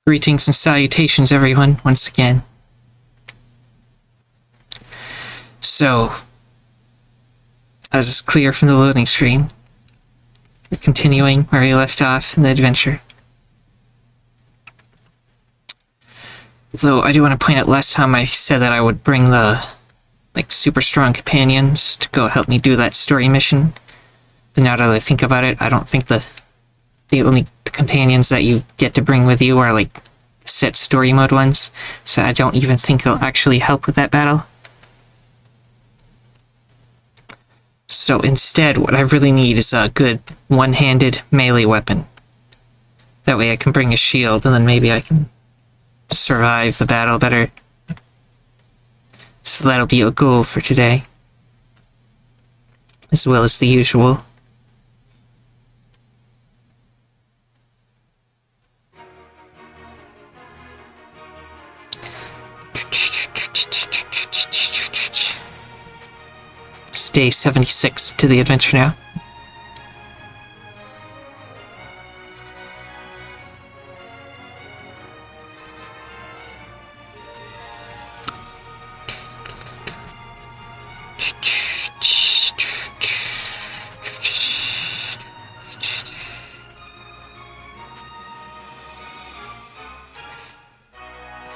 Greetings and salutations, everyone, once again. So, as is clear from the loading screen, we're continuing where we left off in the adventure. Though I do want to point out, last time I said that I would bring the, super strong companions to go help me do that story mission. But now that I think about it, I don't think the only companions that you get to bring with you are, set story mode ones. So I don't even think they'll actually help with that battle. So instead, what I really need is a good one-handed melee weapon. That way I can bring a shield, and then maybe I can survive the battle better. So that'll be a goal for today, as well as the usual. It's day 76 to the adventure now.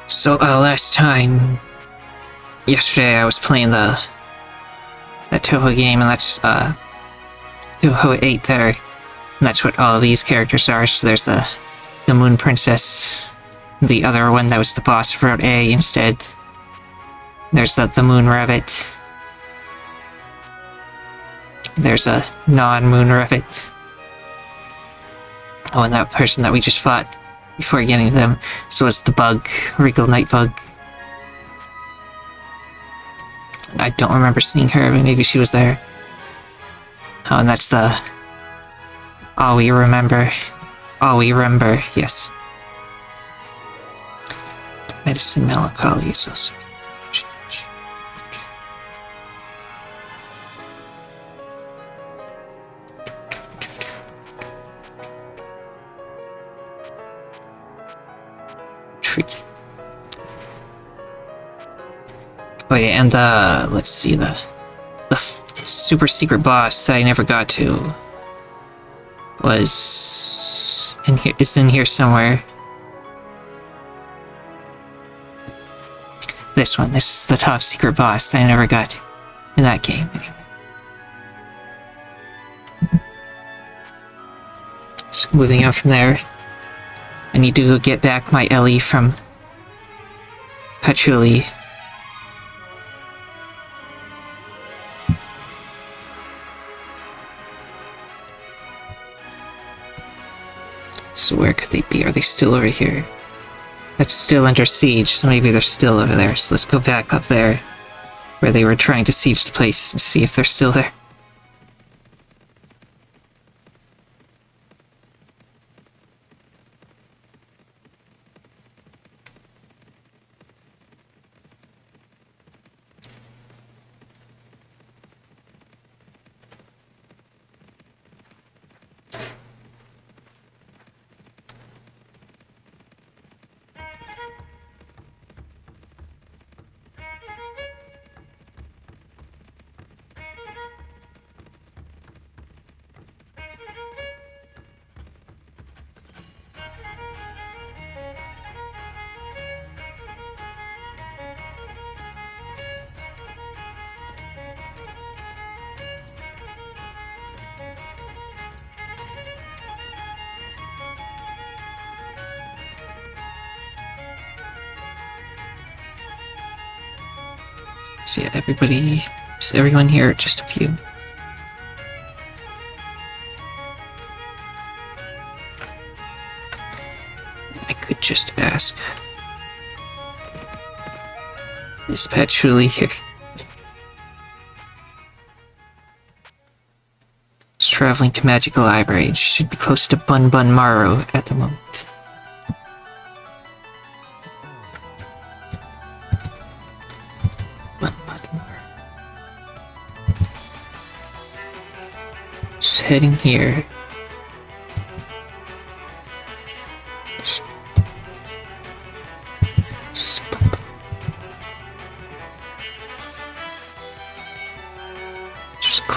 So, last time, yesterday I was playing that Toho game, and that's, Toho 8 there, and that's what all of these characters are. So there's the Moon Princess, the other one that was the boss for Route A instead. There's the Moon Rabbit. There's a non-Moon Rabbit. Oh, and that person that we just fought before getting to them, so it's the Bug, Regal Night Bug. I don't remember seeing her, but maybe she was there. Oh, and that's the All We Remember, yes. Medicine Melancholy is also... tricky. Oh yeah, and let's see, the super secret boss that I never got to was in here. It's in here somewhere. This one. This is the top secret boss that I never got to in that game. Anyway. So moving on from there, I need to go get back my Ellie from Patchouli. So where could they be? Are they still over here? That's still under siege, so maybe they're still over there. So let's go back up there, where they were trying to siege the place, and see if they're still there. So yeah, everyone here, just a few. I could just ask, is Patchouli here? It's traveling to Magical Library. Should be close to Bun Bun Maru at the moment. Just heading here.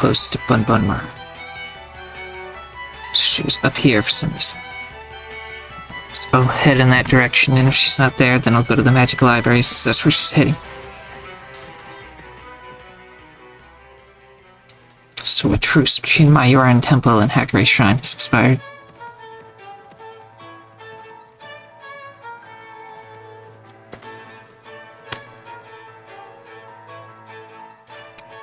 close to Bunbunmer. So she was up here for some reason. So I'll head in that direction, and if she's not there, then I'll go to the magic library since that's where she's heading. So a truce between Mayoran Temple and Hagure Shrine has expired.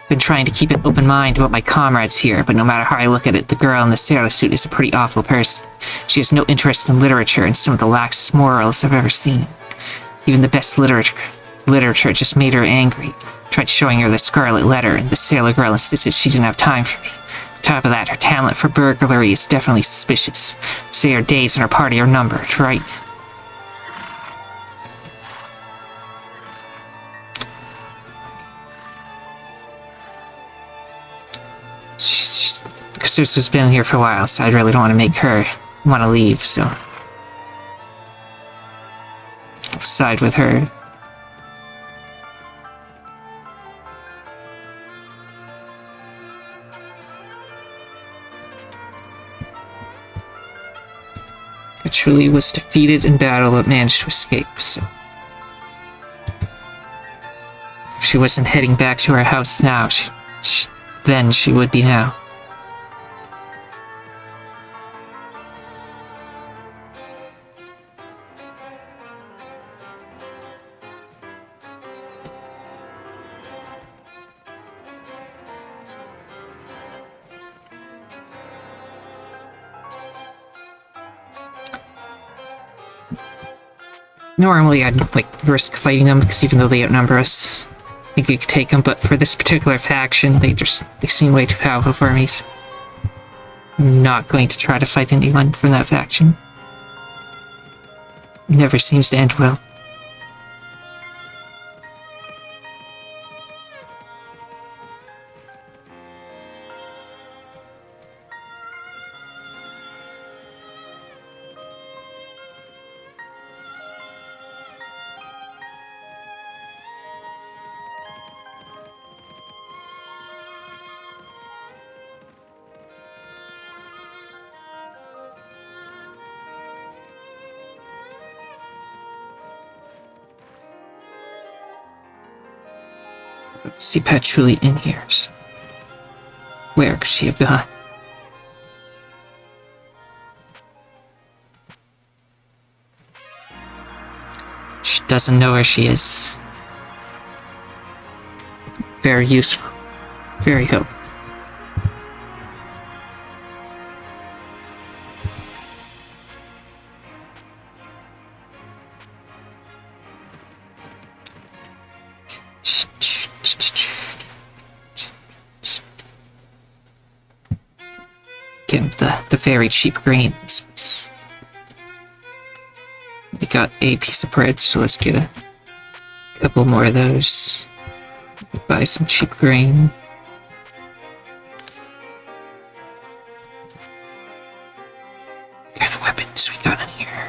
Been trying to keep an open mind about my comrades here, but no matter how I look at it, the girl in the sailor suit is a pretty awful person. She has no interest in literature and some of the laxest morals I've ever seen. Even the best literature just made her angry. Tried showing her the scarlet letter, and the sailor girl insisted she didn't have time for me. On top of that, her talent for burglary is definitely suspicious. Say her days in her party are numbered, right? Sus has been here for a while, so I really don't want to make her want to leave, so I'll side with her. Patchouli was defeated in battle but managed to escape, so if she wasn't heading back to her house now, then she would be now. Normally I'd, risk fighting them, because even though they outnumber us, I think we could take them, but for this particular faction, they seem way too powerful for me, so I'm not going to try to fight anyone from that faction. It never seems to end well. Let's see Patchouli in here. So where could she have gone? She doesn't know where she is. Very useful. Very helpful. The very cheap grains. We got a piece of bread, so let's get a couple more of those. Buy some cheap grain. What kind of weapons we got in here?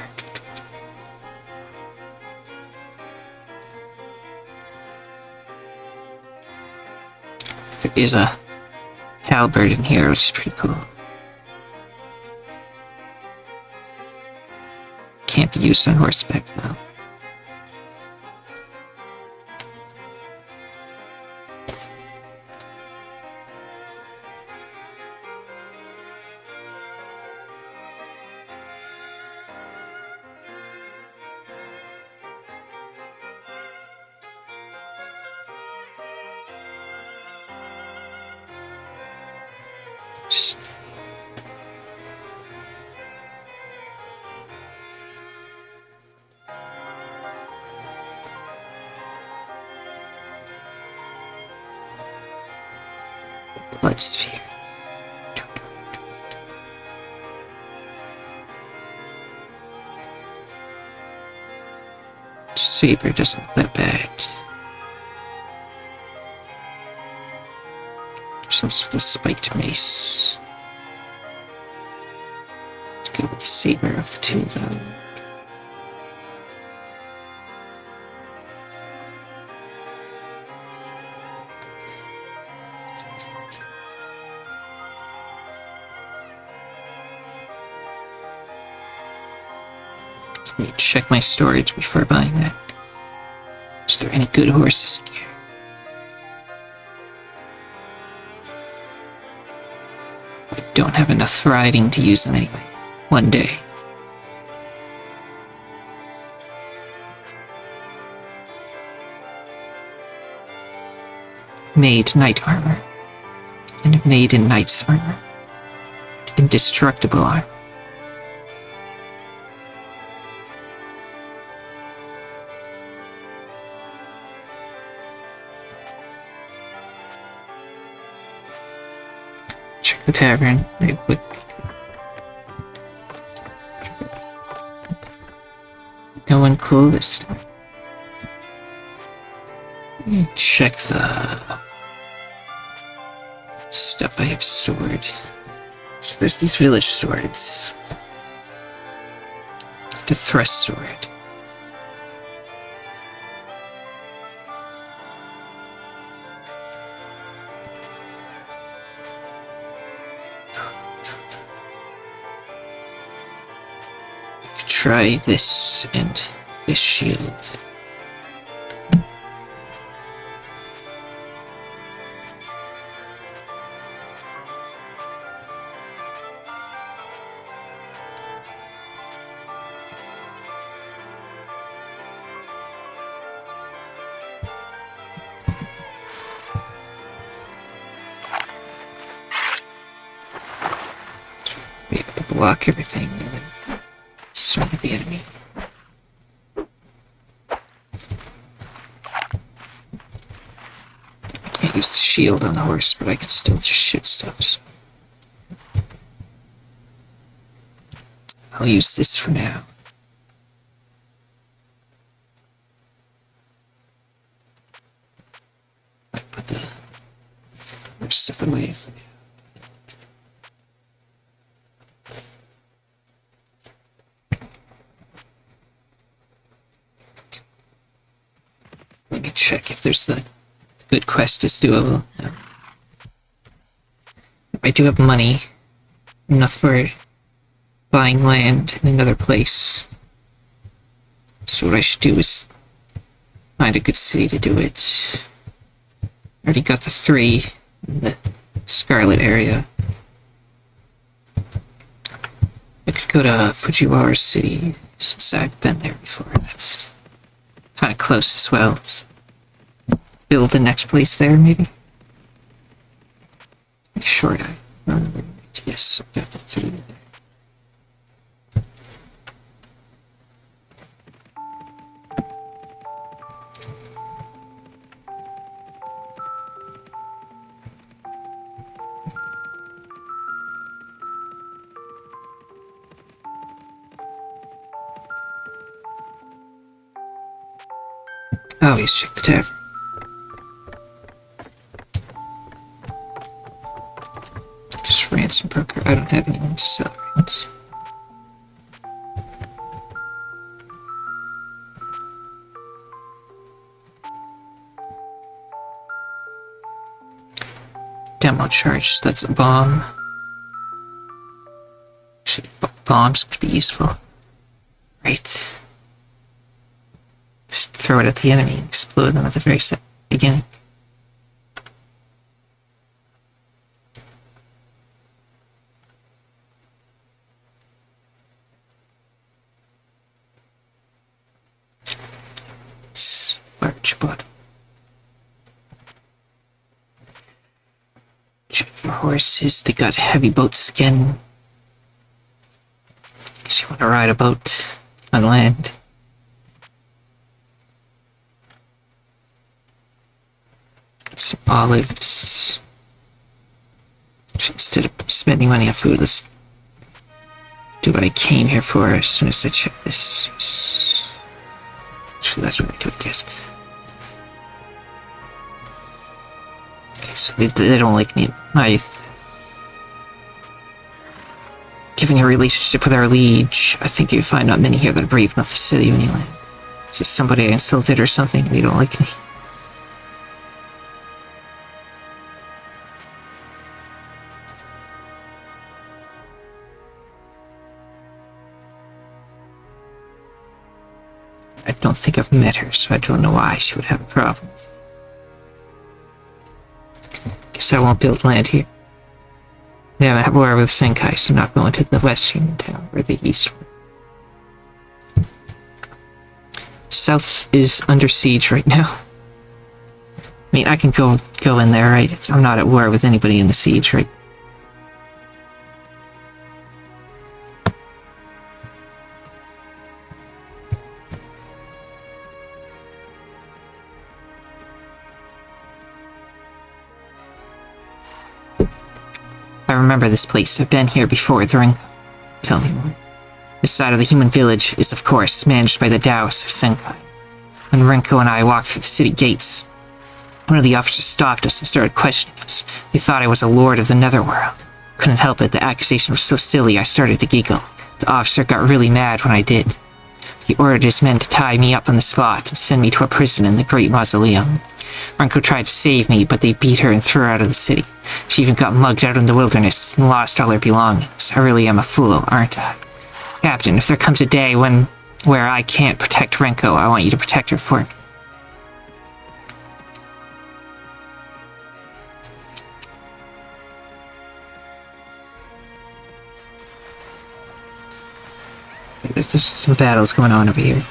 There is a halberd in here, which is pretty cool. Can't be used on horseback, though. Just blood sphere. Saber doesn't look that bad. Some sort of spiked mace. Let's go with the saber of the two, though. Let me check my storage before buying that. Is there any good horses in here? I don't have enough riding to use them anyway. One day. Made knight armor. And made in knight's armor. Indestructible armor. Check the tavern real quick. No one cool this time. Check the stuff I have stored. So there's these village swords. The thrust sword. Try this and this shield. Be able to block everything and then swing at the enemy. I can't use the shield on the horse, but I can still just shoot stuff. So I'll use this for now. I put the other stuff away for now. Let me check if there's the good quest is doable. No. I do have money, enough for buying land in another place. So what I should do is find a good city to do it. Already got the 3 in the Scarlet area. I could go to Fujiwara City since I've been there before. That's kind of close as well. So build the next place there, maybe? Short eye. Yes, I've got the 3 there. Always check the tavern. Just ransom broker. I don't have anyone to sell right. Demo charge. That's a bomb. Actually, bombs could be useful. Right. Just throw it at the enemy and explode them at the very beginning. It's large bottom. Check for horses. They got heavy boat skin. Guess you want to ride a boat on land. Some olives. Instead of spending money on food, let's do what I came here for as soon as I check this. Actually, that's what I do, I guess. Okay, so they don't like me. Giving a relationship with our liege. I think you find not many here that are brave enough to sell you any land. Is this somebody I insulted or something? They don't like me. I don't think I've met her, so I don't know why she would have a problem. Guess I won't build land here. Yeah, I'm at war with Senkai, so I'm not going to the western town or the east one. South is under siege right now. I mean, I can go in there, right? I'm not at war with anybody in the siege, right? I remember this place. I've been here before during... Tell me more. This side of the human village is, of course, managed by the Taoists of Senkai. When Renko and I walked through the city gates, one of the officers stopped us and started questioning us. They thought I was a lord of the netherworld. Couldn't help it, the accusation was so silly I started to giggle. The officer got really mad when I did. He ordered his men to tie me up on the spot and send me to a prison in the Great Mausoleum. Renko tried to save me, but they beat her and threw her out of the city. She even got mugged out in the wilderness and lost all her belongings. I really am a fool, aren't I? Captain, if there comes a day where I can't protect Renko, I want you to protect her for me. There's just some battles going on over here.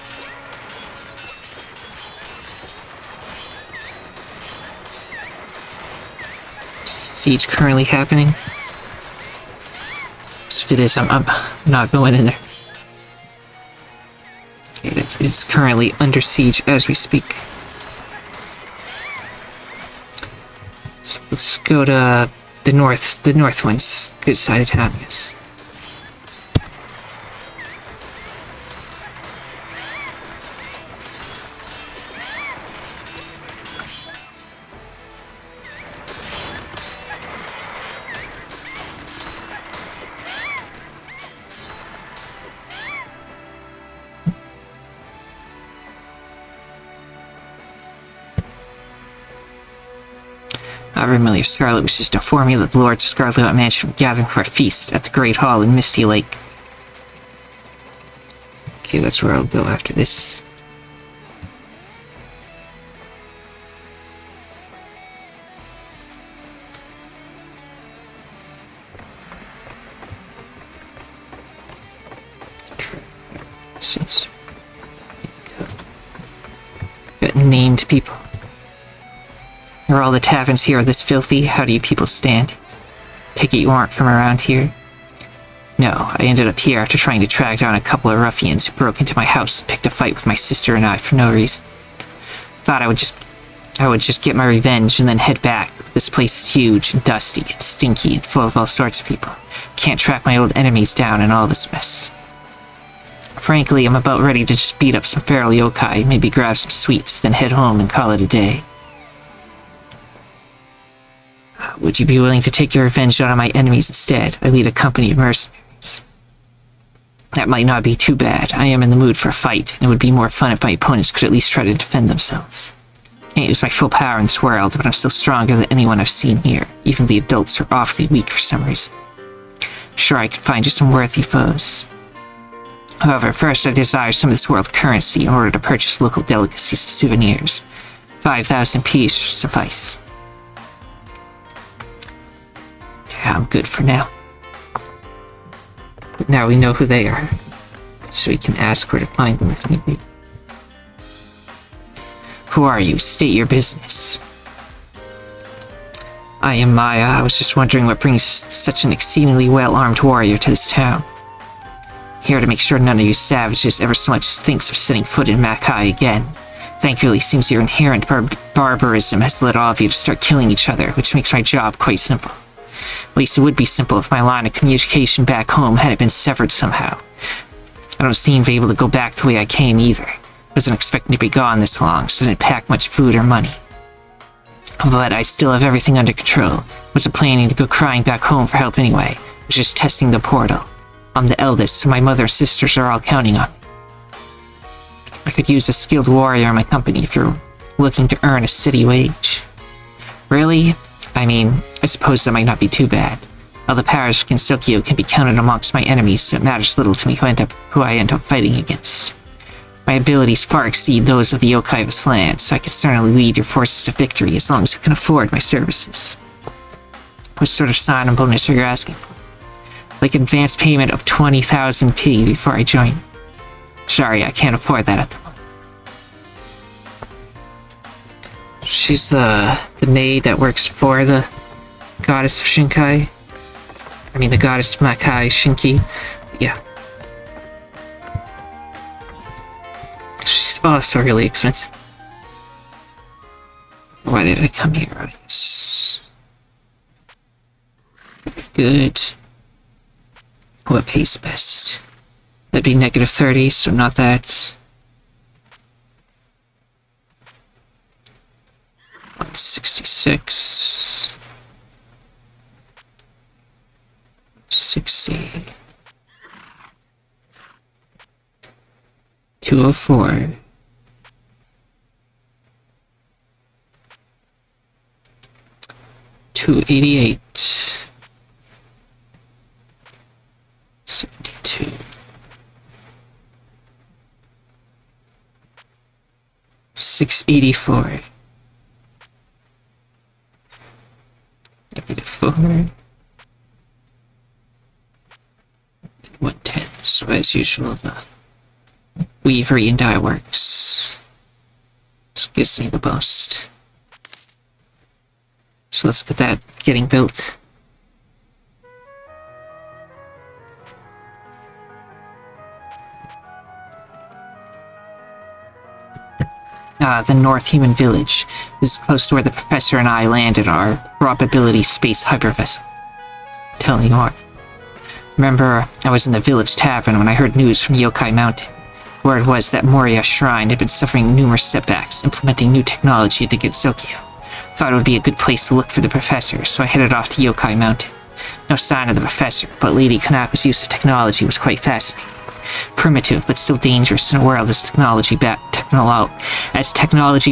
Siege currently happening. So if it is, I'm not going in there. Okay, it's currently under siege as we speak. So let's go to the north one's good side of town, yes. Vermilion Scarlet wishes to inform you that the Lords of Scarlet Mansion are gathering for a feast at the Great Hall in Misty Lake. Okay, that's where I'll go after this. Since got named people. Are all the taverns here this filthy? How do you people stand it? Take it you aren't from around here? No, I ended up here after trying to track down a couple of ruffians who broke into my house and picked a fight with my sister and I for no reason. Thought I would just get my revenge and then head back. This place is huge and dusty and stinky and full of all sorts of people. Can't track my old enemies down in all this mess. Frankly, I'm about ready to just beat up some feral yokai, maybe grab some sweets, then head home and call it a day. Would you be willing to take your revenge out on my enemies instead? I lead a company of mercenaries. That might not be too bad. I am in the mood for a fight, and it would be more fun if my opponents could at least try to defend themselves. Can't use my full power in this world, but I'm still stronger than anyone I've seen here. Even the adults are awfully weak for some reason. Sure, I can find you some worthy foes. However, first I desire some of this world currency in order to purchase local delicacies and souvenirs. 5,000 piece should suffice. Yeah, I'm good for now. But now we know who they are, so we can ask where to find them if need be. Who are you? State your business. I am Maya. I was just wondering what brings such an exceedingly well-armed warrior to this town. Here to make sure none of you savages ever so much as thinks of setting foot in Makai again. Thankfully, it seems your inherent barbarism has led all of you to start killing each other, which makes my job quite simple. At least it would be simple if my line of communication back home hadn't been severed somehow. I don't seem to be able to go back the way I came either. I wasn't expecting to be gone this long, so I didn't pack much food or money. But I still have everything under control. Wasn't planning to go crying back home for help anyway. I was just testing the portal. I'm the eldest, so my mother and sisters are all counting on me. I could use a skilled warrior in my company if you're looking to earn a steady wage. Really? I mean, I suppose that might not be too bad. All the powers of Gensokyo can be counted amongst my enemies, so it matters little to me who I end up fighting against. My abilities far exceed those of the yokai of this land, so I can certainly lead your forces to victory as long as you can afford my services. What sort of sign-on bonus are you asking for? Like advance payment of 20,000 P before I join. Sorry, I can't afford that at the moment. She's the maid that works for the goddess of Shinkai. I mean, the goddess of Makai Shinki. Yeah. She's also really expensive. Why did I come here? I guess. Good. What pays best? That'd be negative 30, so not that. 166. 60. 204. 288. 72. 684. -4. 110. So as usual, the weavery and dye works. This gives me the most. So let's get that getting built. The North Human Village. This is close to where the professor and I landed our probability space hypervessel. Telling you more. Remember, I was in the village tavern when I heard news from Yokai Mountain. Word was that Moria Shrine had been suffering numerous setbacks, implementing new technology into Gensokyo. Thought it would be a good place to look for the professor, so I headed off to Yokai Mountain. No sign of the professor, but Lady Kanako's use of technology was quite fascinating. Primitive, but still dangerous in a world as technology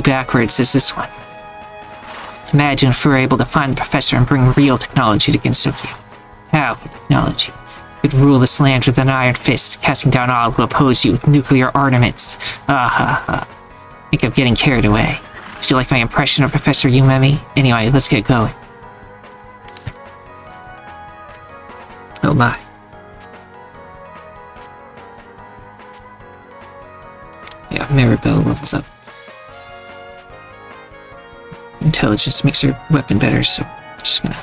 backwards as this one. Imagine if we were able to find the professor and bring real technology to Gensokyo. Powerful technology. Could rule this land with an iron fist, casting down all who oppose you with nuclear armaments. Think I'm getting carried away. Did you like my impression of Professor Umemi? Anyway, let's get going. Oh my. Yeah, Maribel levels up. Intelligence makes her weapon better, so I'm just gonna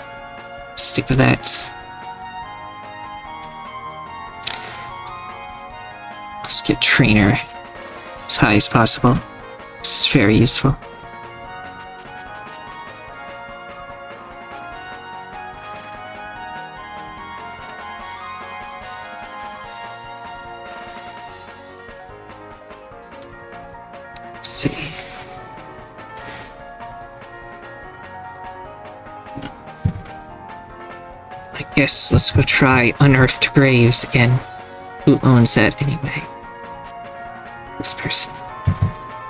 stick with that. Let's get Trainer as high as possible. This is very useful. Let's see. I guess let's go try Unearthed Graves again. Who owns that anyway? This person.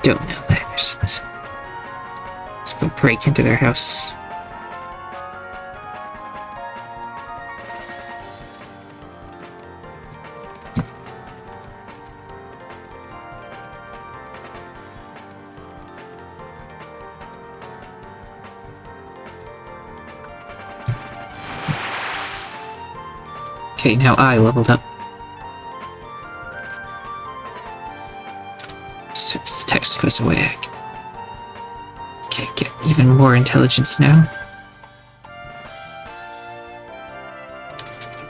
Don't know that person. Let's go break into their house. Okay, now I leveled up. As soon as the text goes away, I can... Okay, get even more intelligence now.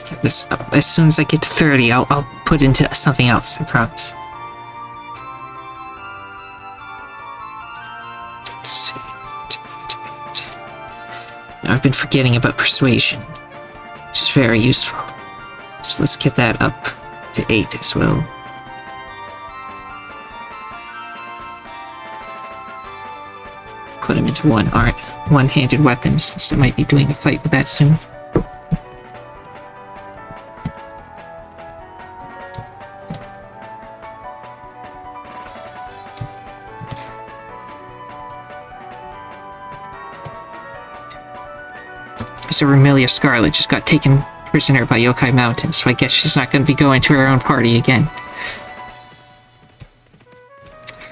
Get this up. As soon as I get to 30, I'll put into something else, I promise. Let's see. Now, I've been forgetting about persuasion, which is very useful. So let's get that up to 8 as well. Put him into one-handed weapons, since I might be doing a fight with that soon. So Remilia Scarlet just got taken prisoner by Yokai Mountain, so I guess she's not going to be going to her own party again.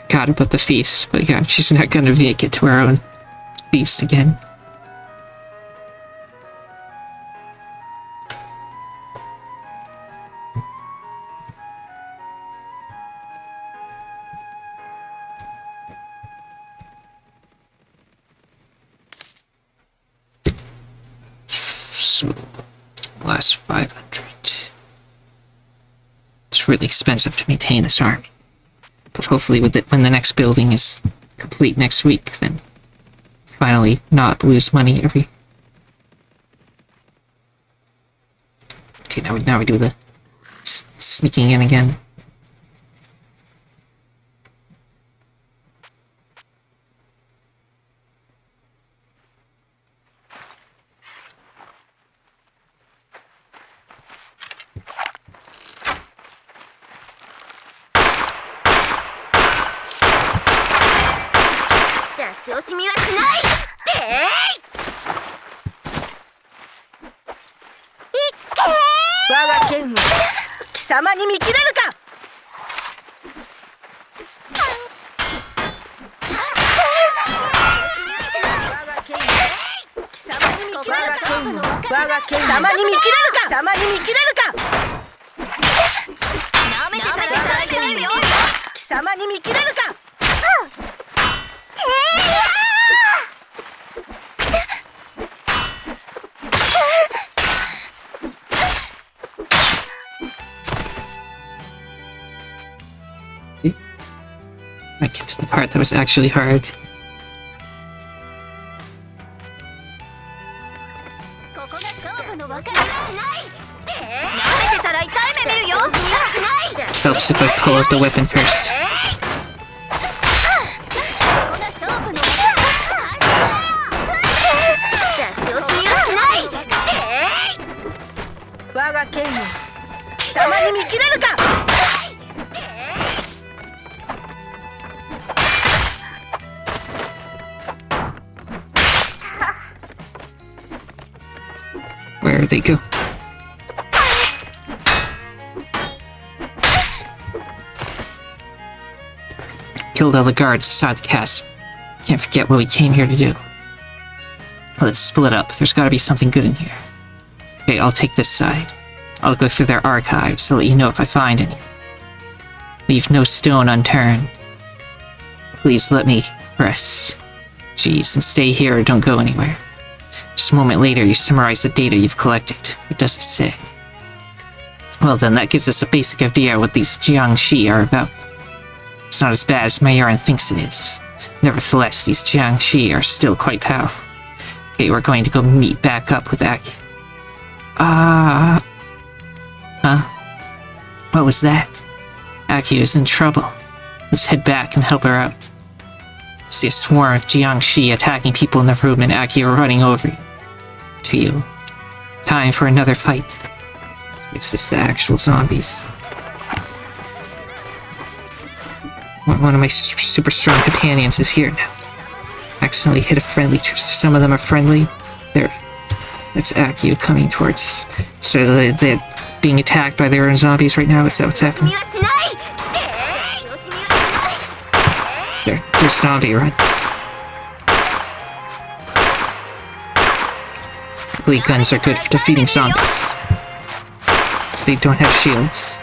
forgot about the feast, but yeah, she's not gonna make it to her own feast again. So, last 500. It's really expensive to maintain this army. But hopefully when the next building is complete next week, then finally not lose money every... Okay, now we do the sneaking in again. I get to the part that was actually hard. Helps if I pull out the weapon first. Where they go? Killed all the guards inside the castle. Can't forget what we came here to do. Let's split up. There's gotta be something good in here. Okay, I'll take this side. I'll go through their archives. I'll let you know if I find anything. Leave no stone unturned. Please let me rest. Jeez, and stay here or don't go anywhere. Just a moment later, you summarize the data you've collected. What does it say? Well then, that gives us a basic idea of what these Jiangshi are about. It's not as bad as Mayoran thinks it is. Nevertheless, these Jiangshi are still quite powerful. Okay, we're going to go meet back up with Aki. Huh? What was that? Aki is in trouble. Let's head back and help her out. See a swarm of Jiangshi attacking people in the room and Aki running over to you. Time for another fight. Is this the actual zombies? One of my super strong companions is here now. Accidentally hit a friendly. Some of them are friendly. That's Aki coming towards us. So they're being attacked by their own zombies right now? Is that what's happening? They're zombie runs. Luckily, guns are good for defeating zombies. Because they don't have shields.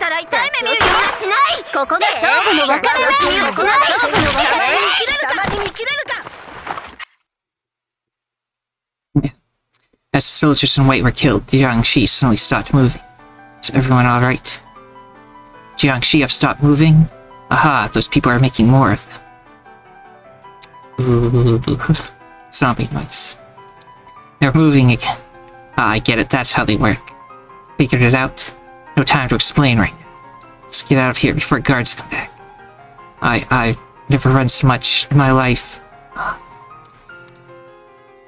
働いて目見るよしない。ここが勝負の分かれ目しない。ここが勝負の分かれ目に切れるか。貴様に見切れるか。As the soldiers in white were killed, the Jiangshi suddenly stopped moving. Is everyone alright? Jiangshi have stopped moving? Aha, those people are making more of them. Ooh, zombie noise. They're moving again. Ah, I get it, that's how they work. Figured it out? No time to explain right now. Let's get out of here before guards come back. I've never run so much in my life.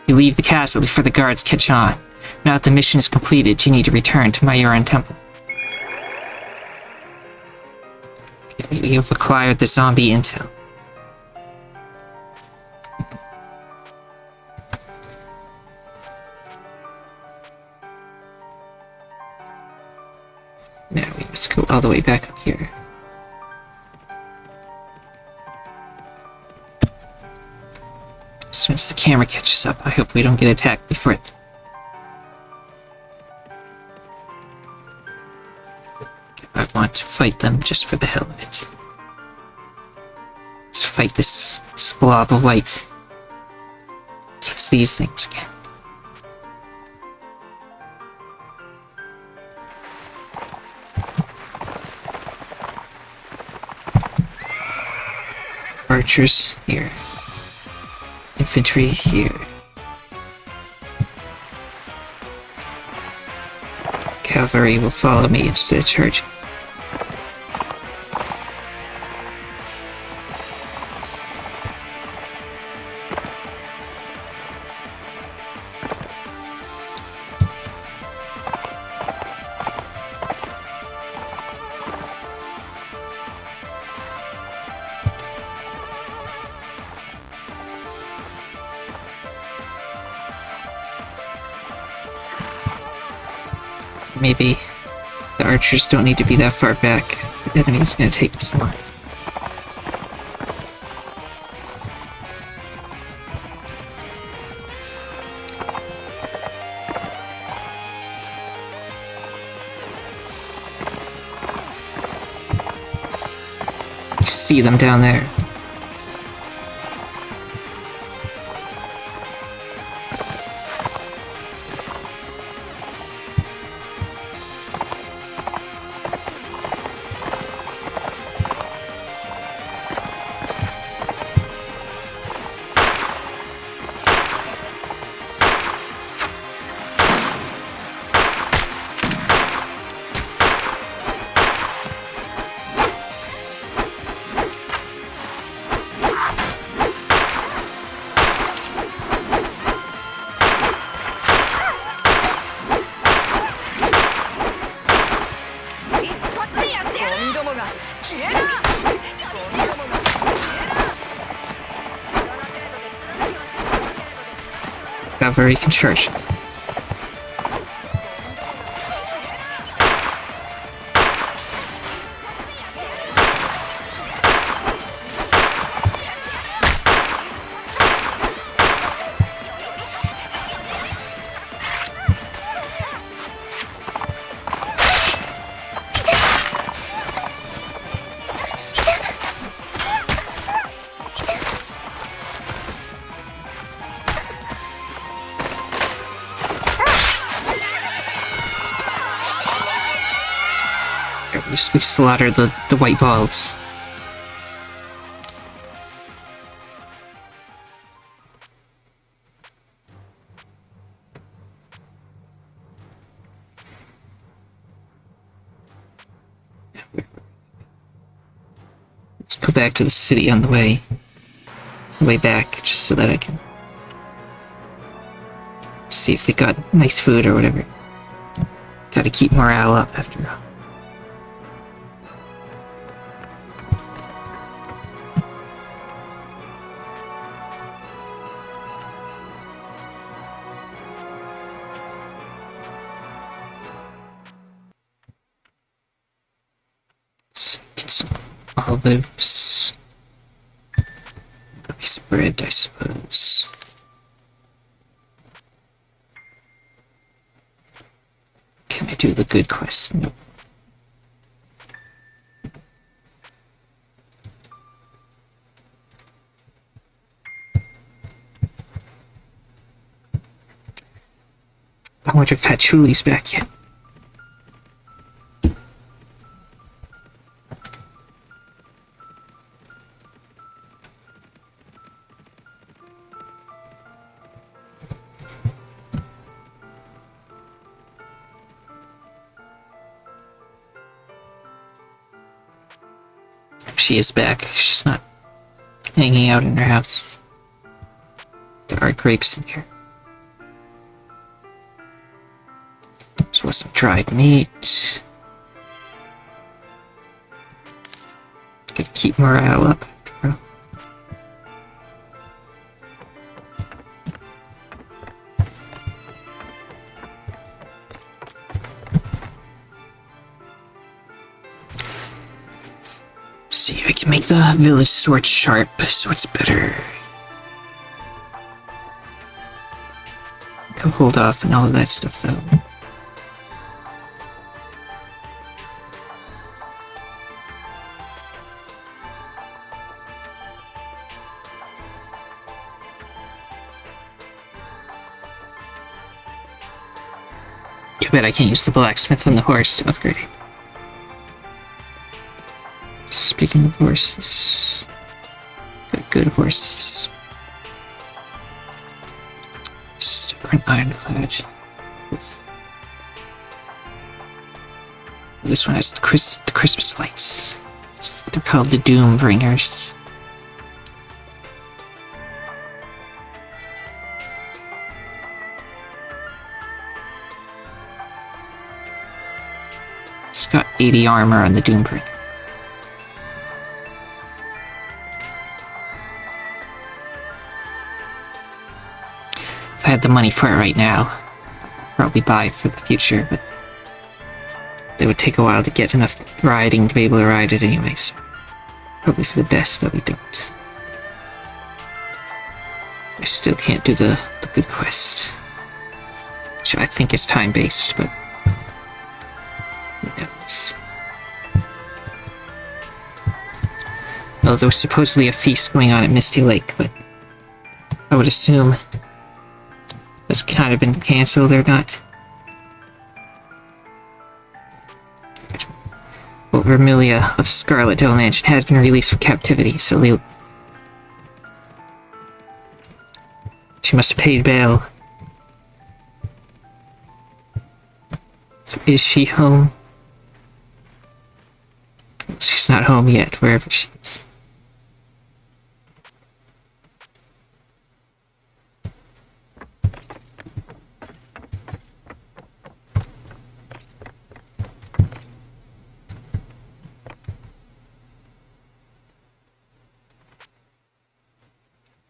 You leave the castle before the guards catch on. Now that the mission is completed, you need to return to Mayoran Temple. Okay, you've acquired the zombie intel. Now we must go all the way back up here. As soon as the camera catches up, I hope we don't get attacked before it. I want to fight them just for the hell of it. Let's fight this blob of white. So it's these things again. Archers here. Infantry here. Cavalry will follow me instead of charging. Maybe the archers don't need to be that far back. The enemy's gonna take this long. You see them down there. Cavalry can charge. We slaughter the white balls. Let's go back to the city on the way back, just so that I can see if they got nice food or whatever. Gotta keep morale up after all. Get some olives. A piece of bread, I suppose. Can I do the good quest? Nope. wonder if Patchouli's back yet. She is back. She's not hanging out in her house. There are grapes in here. This was some dried meat. Gotta keep morale up. See, I can make the village sword sharp, so it's better. Can hold off and all of that stuff, though. Too bad I can't use the blacksmith on the horse to upgrade it. Speaking of horses, got good horses. Stubborn ironclad. Oof. This one has the Christmas lights. They're called the Doom Bringers. It's got 80 armor on the Doom Bringer. If I had the money for it right now, I'd probably buy it for the future, but it would take a while to get enough riding to be able to ride it anyway, so probably for the best that we don't. I still can't do the good quest, which I think is time-based, but who knows. Well, there was supposedly a feast going on at Misty Lake, but I would assume that's kind of been cancelled or not. Well, Vermilia of Scarlet Hill Mansion has been released from captivity, so she must have paid bail. So is she home? She's not home yet, wherever she is.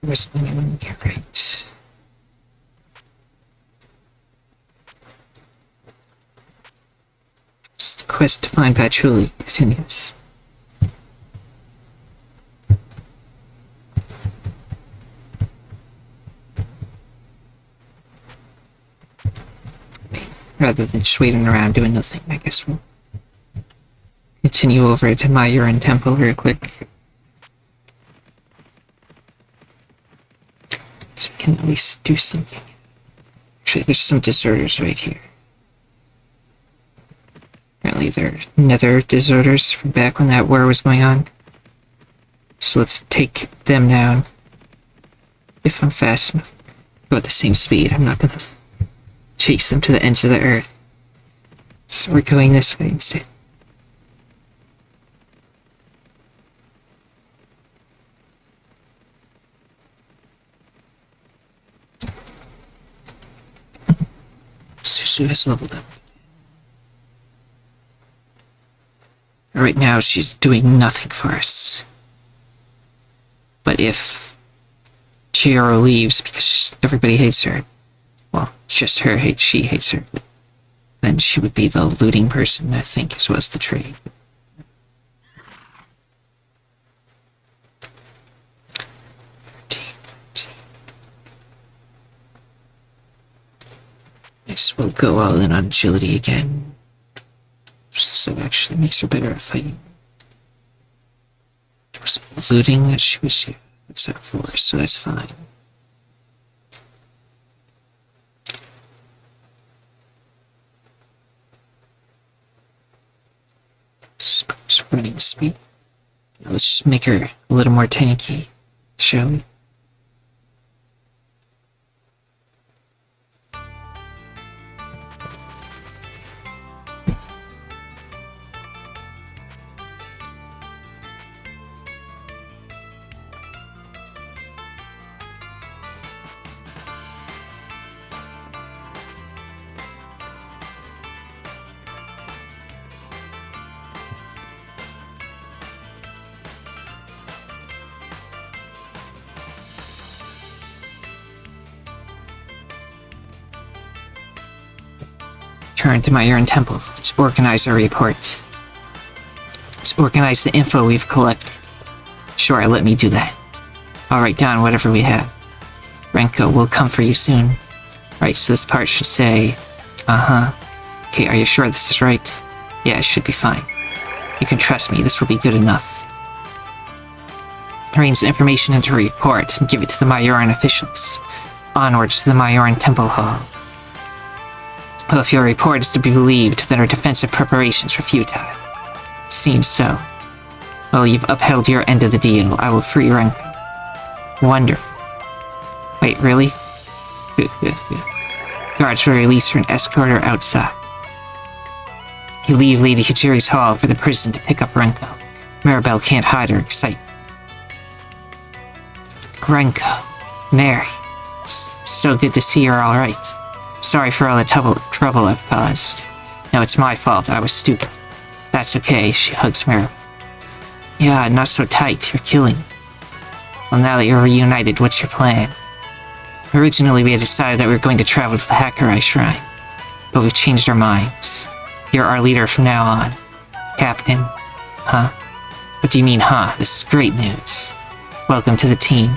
Where's anyone here? Right. The quest to find Patchouli continues. Rather than just waiting around doing nothing, I guess we'll continue over to my urine temple real quick. So we can at least do something. Actually, there's some deserters right here. Apparently they're nether deserters from back when that war was going on. So let's take them down. If I'm fast enough. Go at the same speed. I'm not gonna chase them to the ends of the earth. So we're going this way instead. Susu has leveled up. Right now, she's doing nothing for us. But if Chihiro leaves because everybody hates her, well, just her she hates her, then she would be the looting person, I think, as well as the trade. Yes, we'll go all in on agility again. So it actually makes her better at fighting. It was looting that she was here. That's at 4, so that's fine. running speed. Now let's just make her a little more tanky, shall we? Turn to my urine temple. Let's organize our report. Let's organize the info we've collected. Sure, let me do that. I'll write down whatever we have. Renko will come for you soon. Right, so this part should say, Okay, are you sure this is right? Yeah, it should be fine. You can trust me, this will be good enough. Arrange the information into a report and give it to the Majoran officials. Onwards to the Majoran Temple Hall. Well, if your report is to be believed, then our defensive preparations were futile. Seems so. Well, you've upheld your end of the deal. I will free Renko. Wonderful. Wait, really? Good. Guards will release her and escort her outside. You leave Lady Hijiri's hall for the prison to pick up Renko. Maribel can't hide her excitement. Renko. Mary. So good to see you're alright. Sorry for all the trouble I've caused. No, it's my fault. I was stupid. That's okay, she hugs Maribel. Yeah, not so tight. You're killing me. Well, now that you're reunited, what's your plan? Originally, we had decided that we were going to travel to the Hakurai Shrine. But we've changed our minds. You're our leader from now on. Captain. Huh? What do you mean, huh? This is great news. Welcome to the team.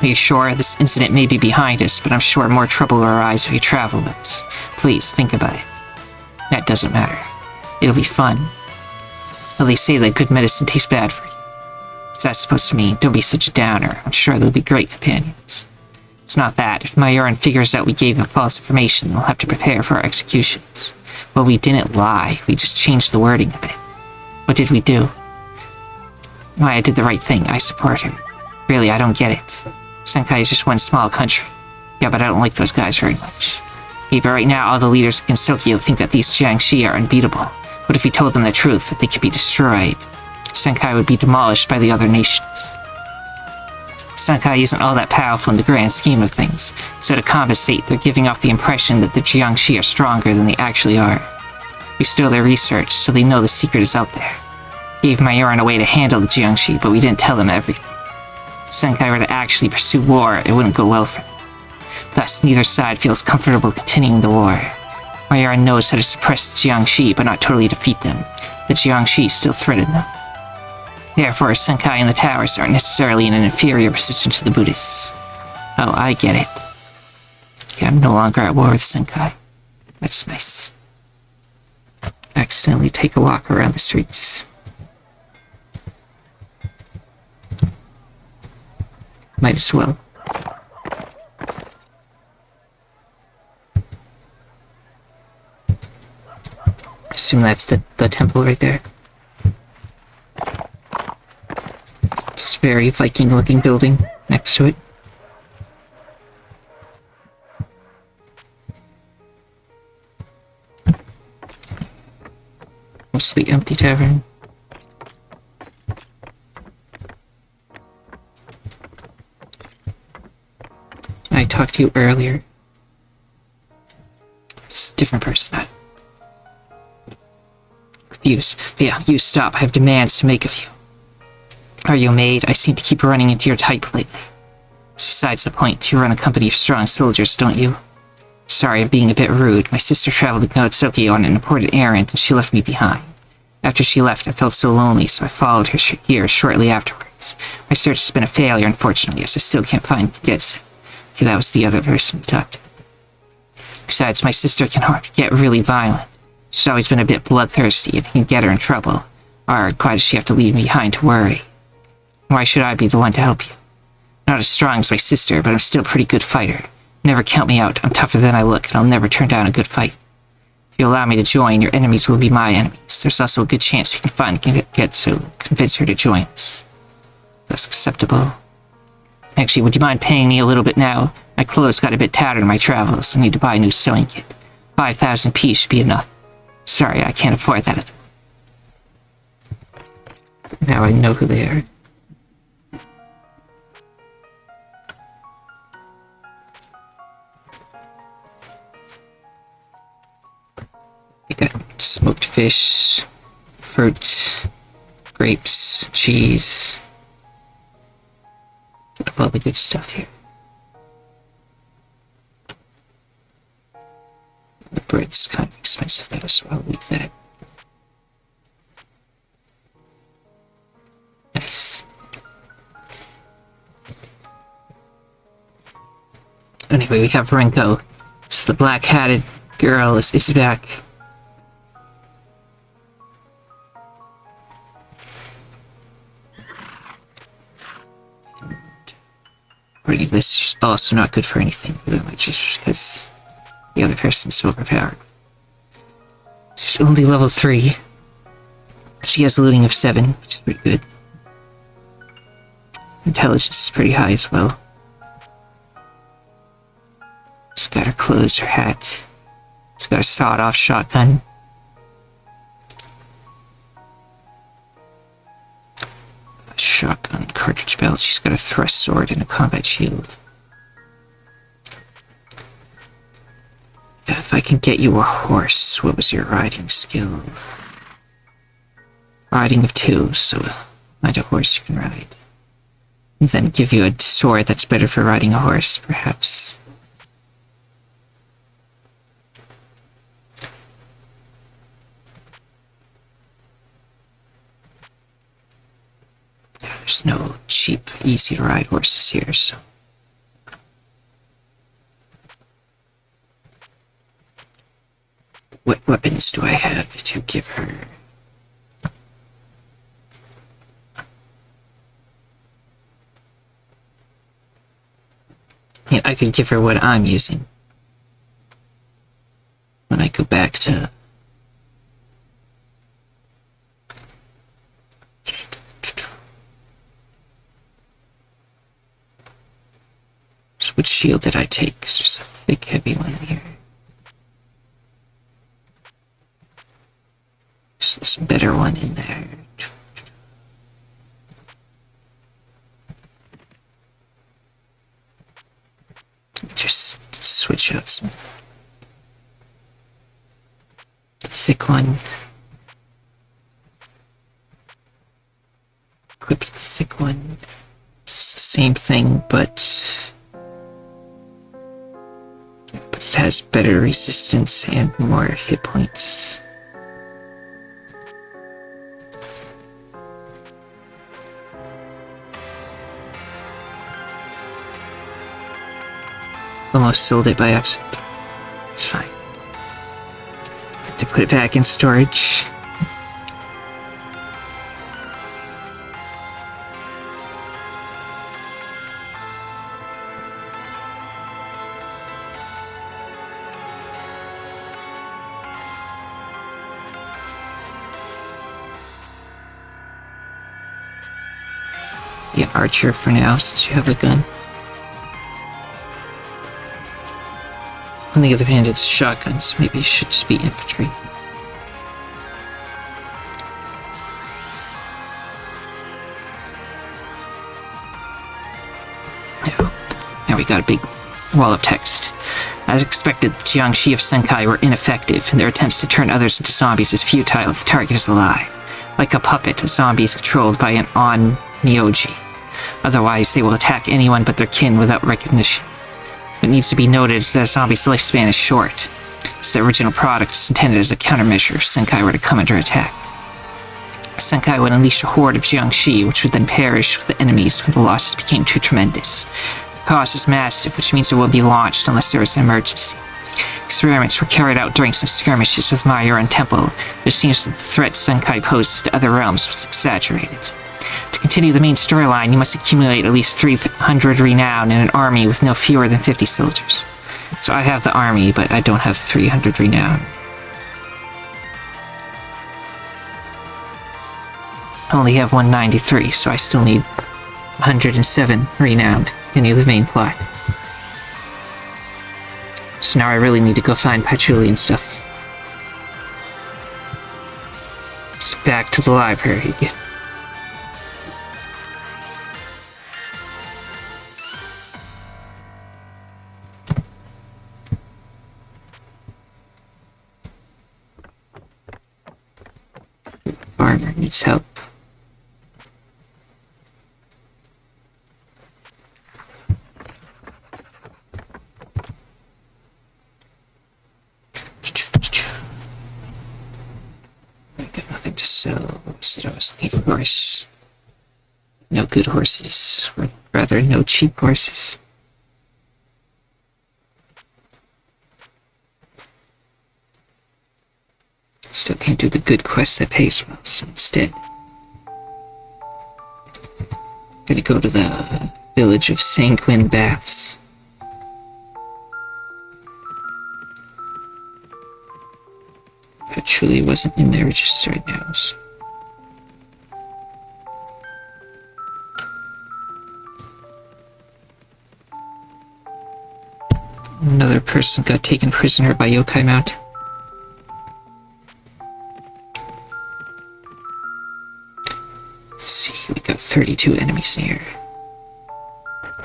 Are you sure? This incident may be behind us, but I'm sure more trouble will arise if you travel with us. Please, think about it. That doesn't matter. It'll be fun. Well, they say that good medicine tastes bad for you. What's that supposed to mean? Don't be such a downer. I'm sure they'll be great companions. It's not that. If Majoran figures out we gave them false information, they'll have to prepare for our executions. Well, we didn't lie. We just changed the wording a bit. What did we do? Why, I did the right thing. I support her. Really, I don't get it. Senkai is just one small country. Yeah, but I don't like those guys very much. Okay, but right now all the leaders of Gensokyo think that these Jiangshi are unbeatable. What if we told them the truth, that they could be destroyed? Senkai would be demolished by the other nations. Senkai isn't all that powerful in the grand scheme of things, so to compensate, they're giving off the impression that the Jiangshi are stronger than they actually are. We stole their research, so they know the secret is out there. Gave Majoran a way to handle the Jiangshi, but we didn't tell them everything. If Senkai were to actually pursue war, it wouldn't go well for them. Thus, neither side feels comfortable continuing the war. Majoran knows how to suppress the Jiangshi, but not totally defeat them. The Jiangshi still threaten them. Therefore, Senkai and the towers aren't necessarily in an inferior position to the Buddhists. Oh, I get it. Okay, I'm no longer at war with Senkai. That's nice. Accidentally take a walk around the streets. Might as well. Assume that's the temple right there. This very Viking-looking building next to it. Mostly empty tavern. I talked to you earlier. It's a different person. Confused. But yeah, you stop. I have demands to make of you. Are you a maid? I seem to keep running into your type lately. Besides the point, you run a company of strong soldiers, don't you? Sorry, I'm being a bit rude. My sister traveled to Gensokyo on an important errand, and she left me behind. After she left, I felt so lonely, so I followed her here shortly afterwards. My search has been a failure, unfortunately, as I still can't find Getsu. Okay, that was the other person we talked to. Besides, my sister can get really violent. She's always been a bit bloodthirsty, and can get her in trouble. Or, why does she have to leave me behind to worry? Why should I be the one to help you? Not as strong as my sister, but I'm still a pretty good fighter. Never count me out. I'm tougher than I look, and I'll never turn down a good fight. If you allow me to join, your enemies will be my enemies. There's also a good chance we can finally get to convince her to join us. That's acceptable. Actually, would you mind paying me a little bit now? My clothes got a bit tattered in my travels. I need to buy a new sewing kit. 5,000 P should be enough. Sorry, I can't afford that at the moment. Now I know who they are. We got smoked fish, fruit, grapes, cheese. All the good stuff here. The bread's kind of expensive though, so I'll leave that. Nice. Anyway, we have Renko. It's the black-hatted girl is back. This is also not good for anything, just because the other person's overpowered. She's only level 3. She has a looting of 7, which is pretty good. Intelligence is pretty high as well. She's got her clothes, her hat. She's got a sawed-off shotgun. Shotgun, cartridge belt. She's got a thrust sword and a combat shield. If I can get you a horse, what was your riding skill? Riding of 2, so find a horse you can ride. And then give you a sword that's better for riding a horse, perhaps. There's no cheap, easy-to-ride horses here, so... What weapons do I have to give her? Yeah, I could give her what I'm using. When I go back to... So which shield did I take? 'Cause there's a thick, heavy one here. So there's a better one in there. Just switch out some. Thick one. Equip the thick one. It's the same thing, but it has better resistance and more hit points. Almost sold it by accident. It's fine. Have to put it back in storage. Be an archer for now, since you have a gun. On the other hand, it's shotguns. Maybe it should just be infantry. Now we got a big wall of text. As expected, the Jiangshi of Senkai were ineffective, and their attempts to turn others into zombies is futile if the target is alive. Like a puppet, a zombie is controlled by an on-myoji. Otherwise, they will attack anyone but their kin without recognition. It needs to be noted that a zombie's lifespan is short, as the original product is intended as a countermeasure if Senkai were to come under attack. Senkai would unleash a horde of Jiangshi, which would then perish with the enemies when the losses became too tremendous. The cost is massive, which means it will be launched unless there is an emergency. Experiments were carried out during some skirmishes with Mayoran Temple, but it seems that the threat Senkai poses to other realms was exaggerated. To continue the main storyline, you must accumulate at least 300 renown in an army with no fewer than 50 soldiers. So I have the army, but I don't have 300 renown. I only have 193, so I still need 107 renowned to continue the main plot. So now I really need to go find Patchouli and stuff. So back to the library again. Farmer needs help. I got nothing to sell, so I was looking for horse. No good horses, or rather no cheap horses. Still can't do the good quest that pays well, so instead gonna go to the village of Sanguine Baths. Patchouli wasn't in the register right now, so. Another person got taken prisoner by Yokai Mount. Let's see, we got 32 enemies near.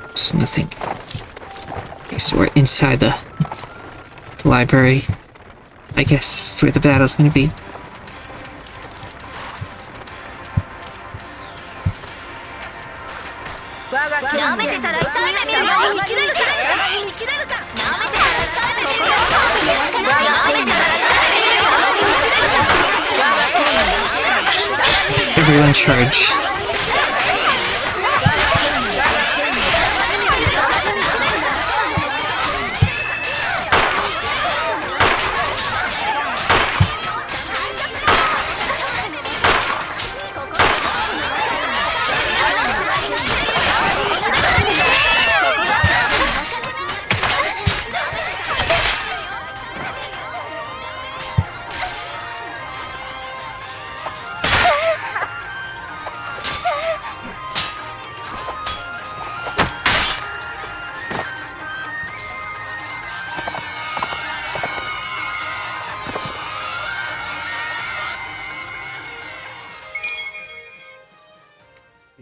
It's nothing. Okay, so we're inside the library. I guess that's where the battle's gonna be. Everyone charge.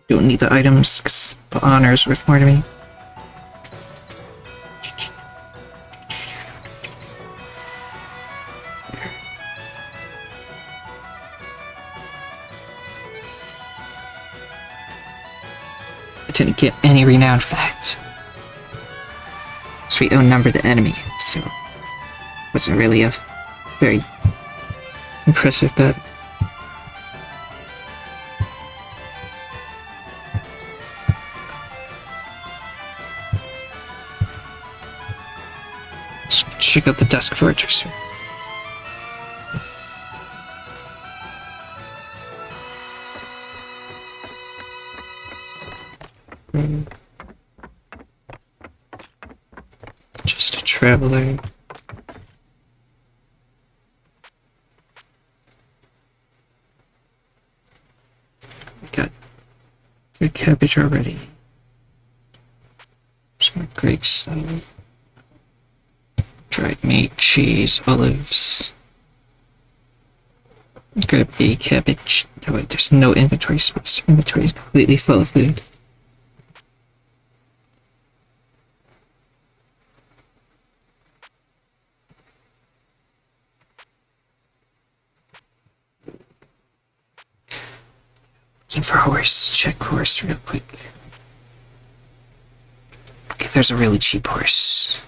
Don't need the items, because the honor is worth more to me. I didn't get any renown for that. So we outnumbered the enemy, so it wasn't really a very impressive battle. Check out the Dusk Fortress. Just a traveler. We got good cabbage already. Some great salad. Dried meat, cheese, olives. Grab a cabbage. Oh wait, there's no inventory space. Inventory is completely full of food. Looking for horse. Check horse real quick. Okay, there's a really cheap horse.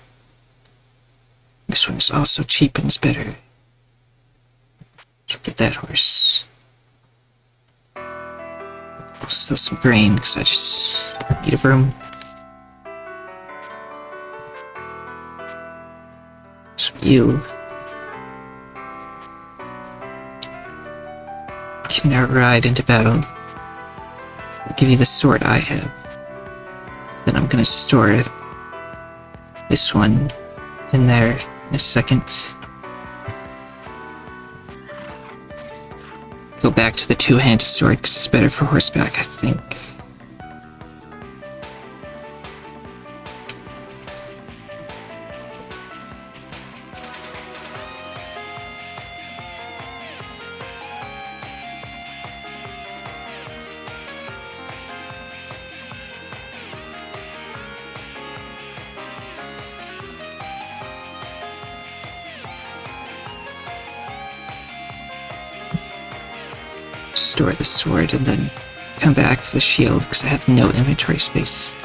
This one is also cheap and is better. So get that horse. I'll steal some grain because I just need a room. Some you. Can now ride into battle. I'll give you the sword I have. Then I'm gonna store this one in there in a second. go back to the two-handed sword because it's better for horseback, I think. Store the sword and then come back for the shield because I have no inventory space.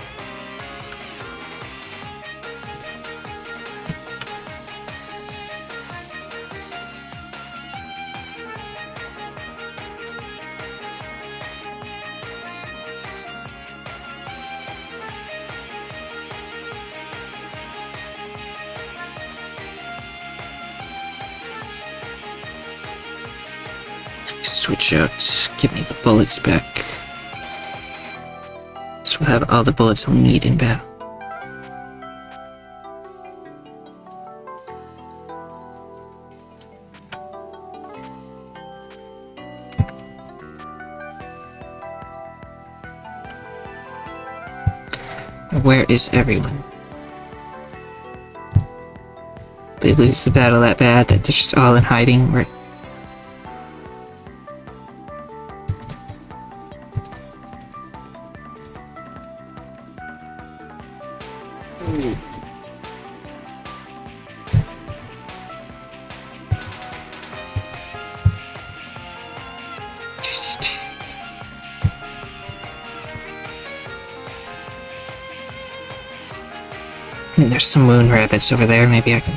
Switch out, give me the bullets back. So we'll have all the bullets we'll need in battle. Where is everyone? They lose the battle that bad that they're just all in hiding. Where there's some moon rabbits over there. Maybe I can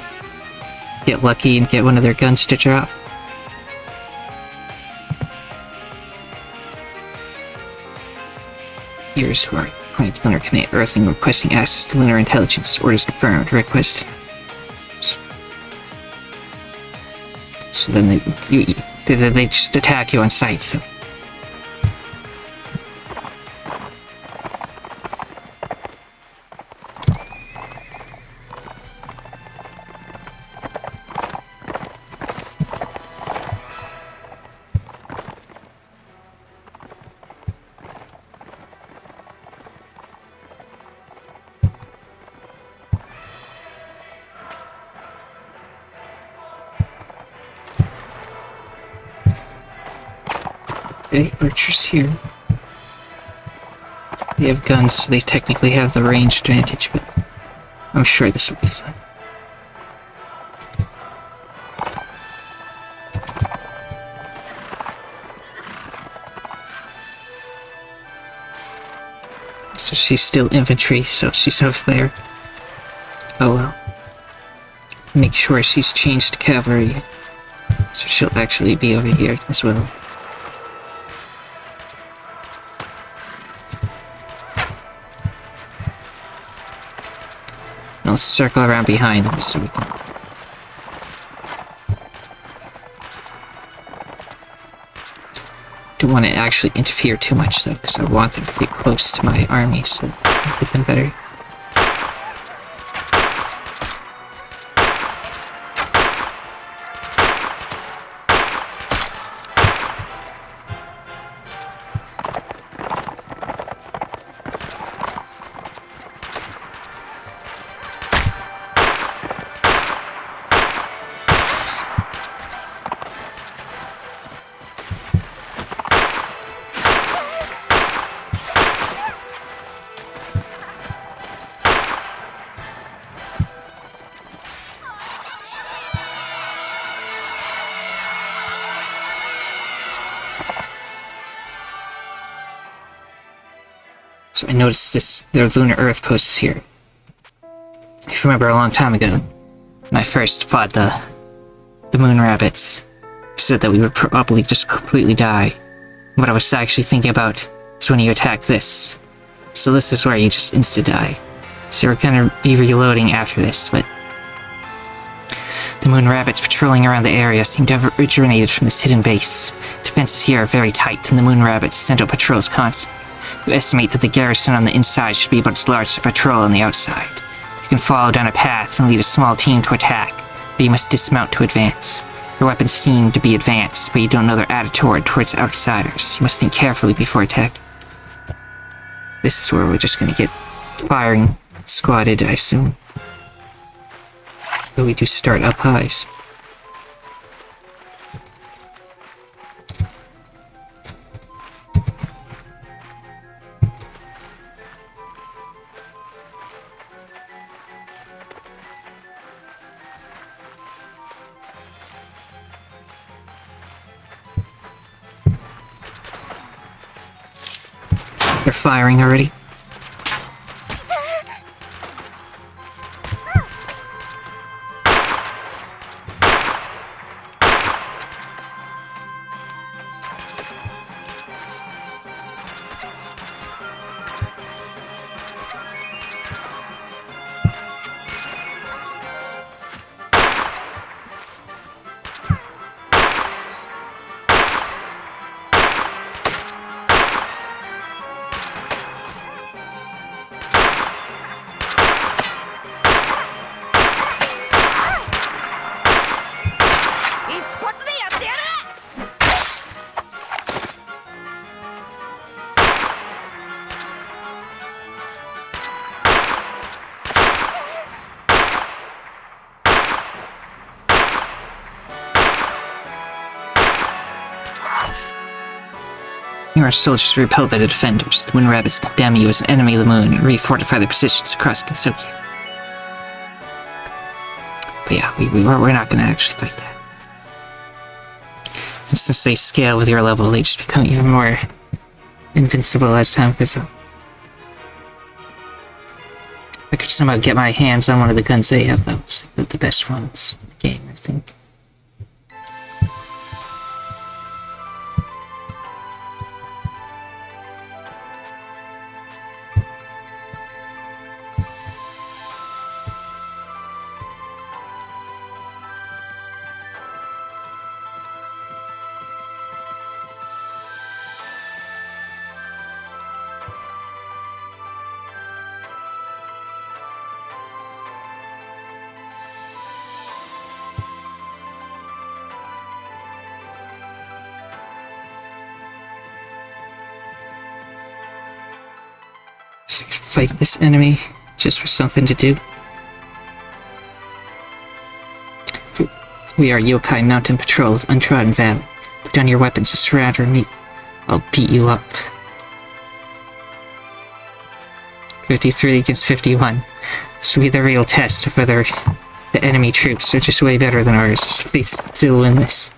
get lucky and get one of their guns to drop. Here's who are appointed to Lunar Command Earthling requesting access to lunar intelligence. Orders confirmed. Request. So then they just attack you on sight, so. Okay, archers here. They have guns, so they technically have the range advantage, but I'm sure this will be fine. So she's still infantry, so she's over there. Oh well. Make sure she's changed to cavalry, so she'll actually be over here as well. I'll circle around behind them so we can... Don't want to actually interfere too much though, because I want them to be close to my army so I can get them better. So I noticed their lunar earth post is here. If you remember a long time ago, when I first fought the moon rabbits, I said that we would probably just completely die. What I was actually thinking about is when you attack this. So this is where you just insta-die. So we're gonna be reloading after this, but... The moon rabbits patrolling around the area seem to have originated from this hidden base. Defenses here are very tight, and the moon rabbits send out patrols constantly. You estimate that the garrison on the inside should be about as large as a patrol on the outside. You can follow down a path and lead a small team to attack, but you must dismount to advance. Your weapons seem to be advanced, but you don't know their attitude towards outsiders. You must think carefully before attacking. This is where we're just gonna get firing squatted, I assume. But we do start up high. So. They're firing already. You are still just repelled by the defenders. The Wind Rabbits condemn you as an enemy of the moon and refortify their positions across Gensokyo. But yeah, we're not gonna actually fight that. And since they scale with your level, they just become even more invincible as time goes on. I could somehow get my hands on one of the guns they have, though. It's like the best ones in the game, I think. So I could fight this enemy just for something to do. We are Yokai Mountain Patrol of Untrodden Valley. Put down your weapons to surround or meet. I'll beat you up. 53 against 51. This will be the real test of whether the enemy troops are just way better than ours if they still win this.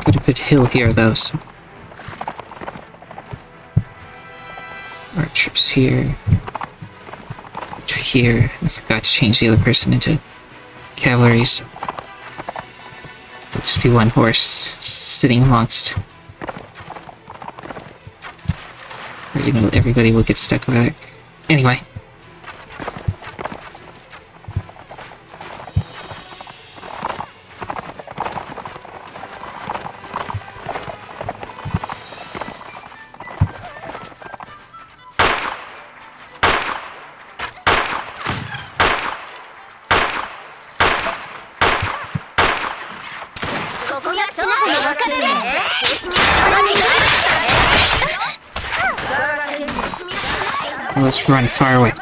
Got a good hill here though, so. Archers here. Archer here. I forgot to change the other person into cavalry, so. It'll just be one horse sitting amongst. Or, you know, everybody will get stuck over there. Anyway. Let's run far away.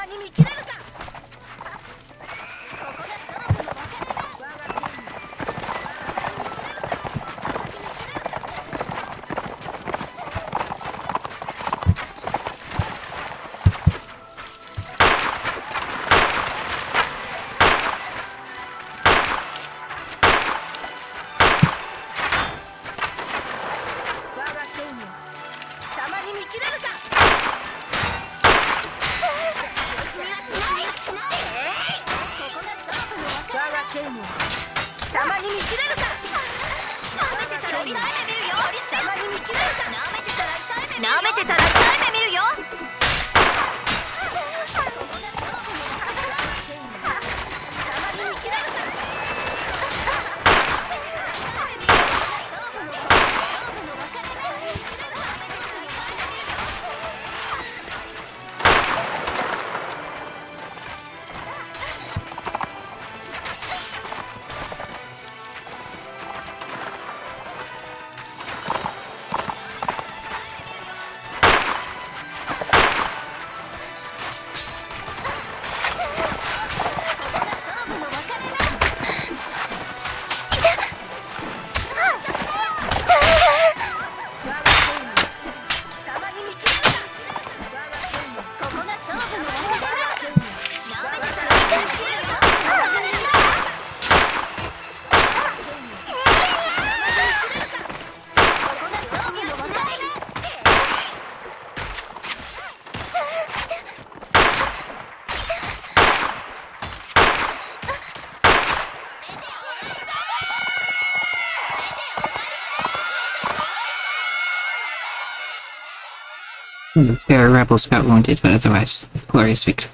The fair rebels got wounded, but otherwise, glorious victory.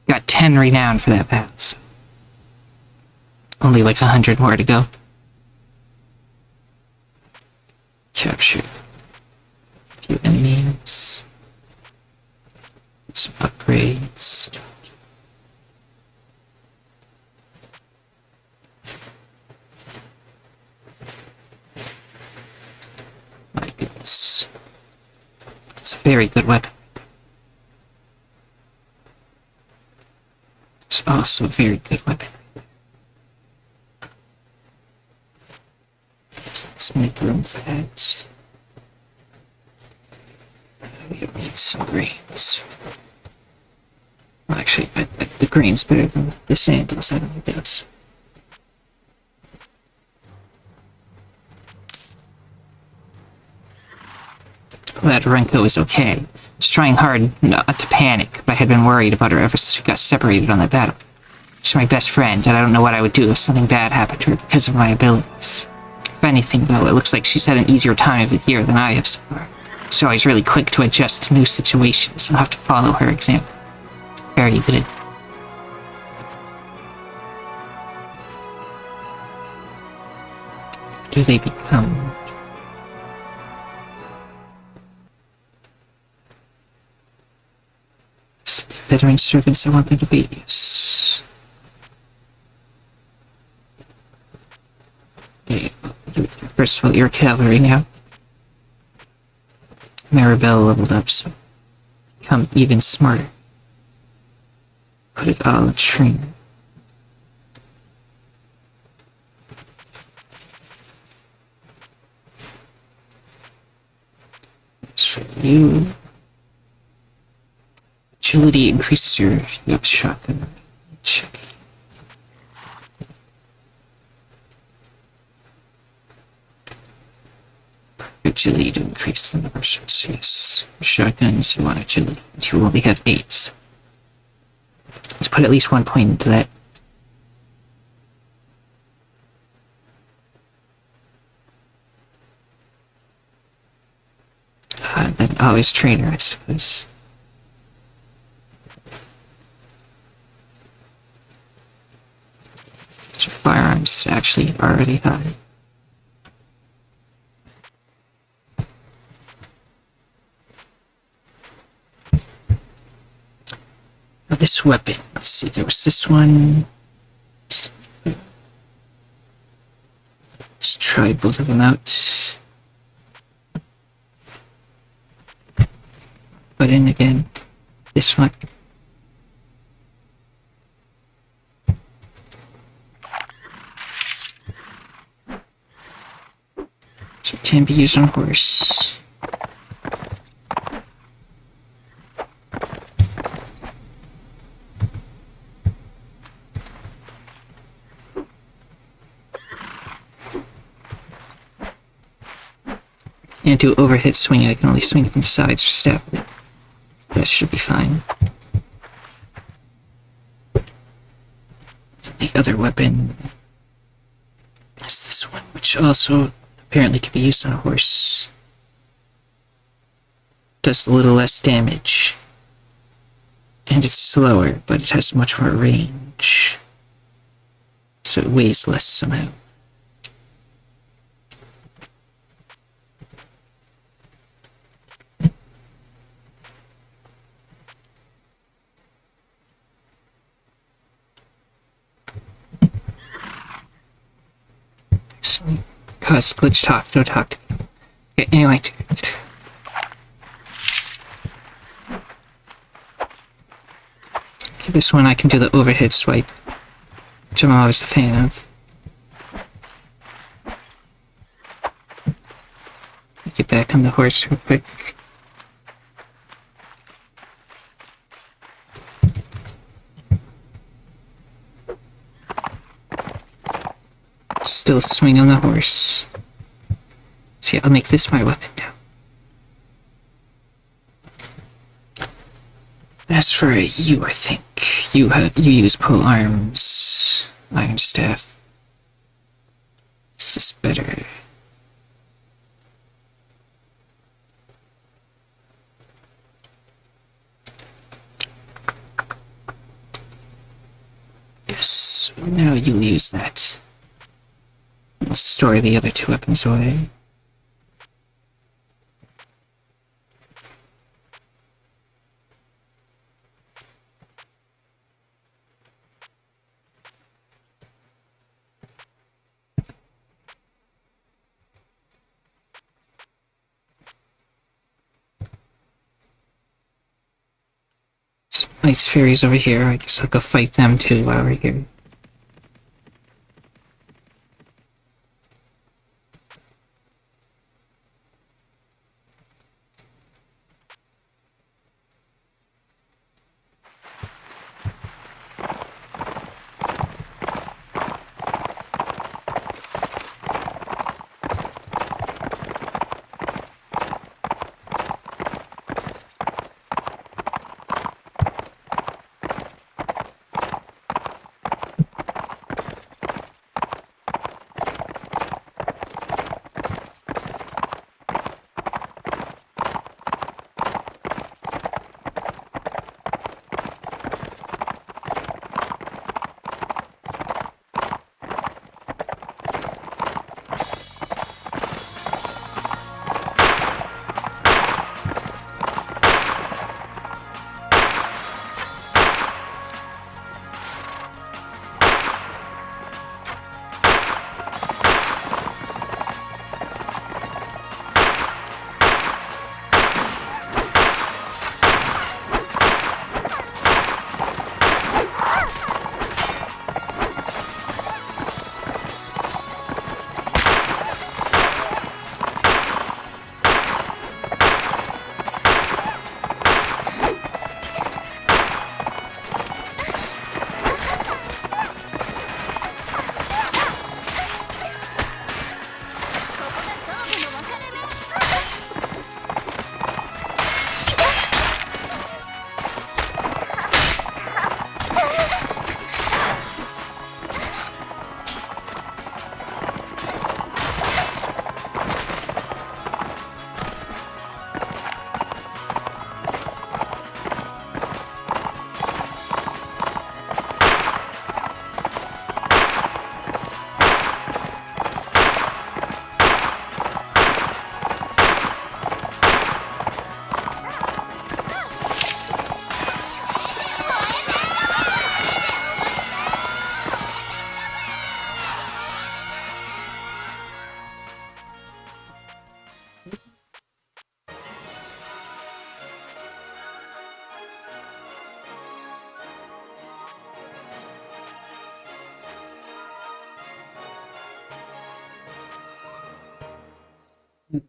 Got 10 renown for that battle, so only like 100 more to go. Capture a few enemies. Some upgrades. My goodness. It's a very good weapon. It's also a very good weapon. Let's make room for that. We don't need some grains. Well, actually, the grain's better than the sandals. I don't think that's. Glad Renko is okay. She's trying hard not to panic, but I had been worried about her ever since we got separated on that battle. She's my best friend, and I don't know what I would do if something bad happened to her because of my abilities. If anything, though, it looks like she's had an easier time of it here than I have so far. She's always really quick to adjust to new situations. I'll have to follow her example. Very good. Do they become? Veteran servants, I want them to be. Yes. Okay, first of all, your cavalry now. Maribel leveled up, so become even smarter. Put it all in training. As for you, agility increases your shotgun. Check. Agility to increase the number of shots. Yes. Shotguns, you want agility. You only have 8. Let's put at least 1 point into that. Then always trainer, I suppose. So firearms is actually already high. Now this weapon, let's see, there was this one. Let's try both of them out. Put in again, this one. So it can be used on a horse. Can't do overhead swinging, I can only swing it from the sides or stab it. That should be fine. The other weapon is this one, which also apparently can be used on a horse. Does a little less damage. And it's slower, but it has much more range. So it weighs less somehow. Cause glitch talk, don't talk to me. Okay, anyway. Okay, this one I can do the overhead swipe, which I'm always a fan of. Get back on the horse real quick. Still swing on the horse. So yeah, I'll make this my weapon now. As for you, I think you use pole arms, iron staff. This is better. you'll use that. We'll store the other 2 weapons away. Some ice fairies over here. I guess I'll go fight them too while we're here.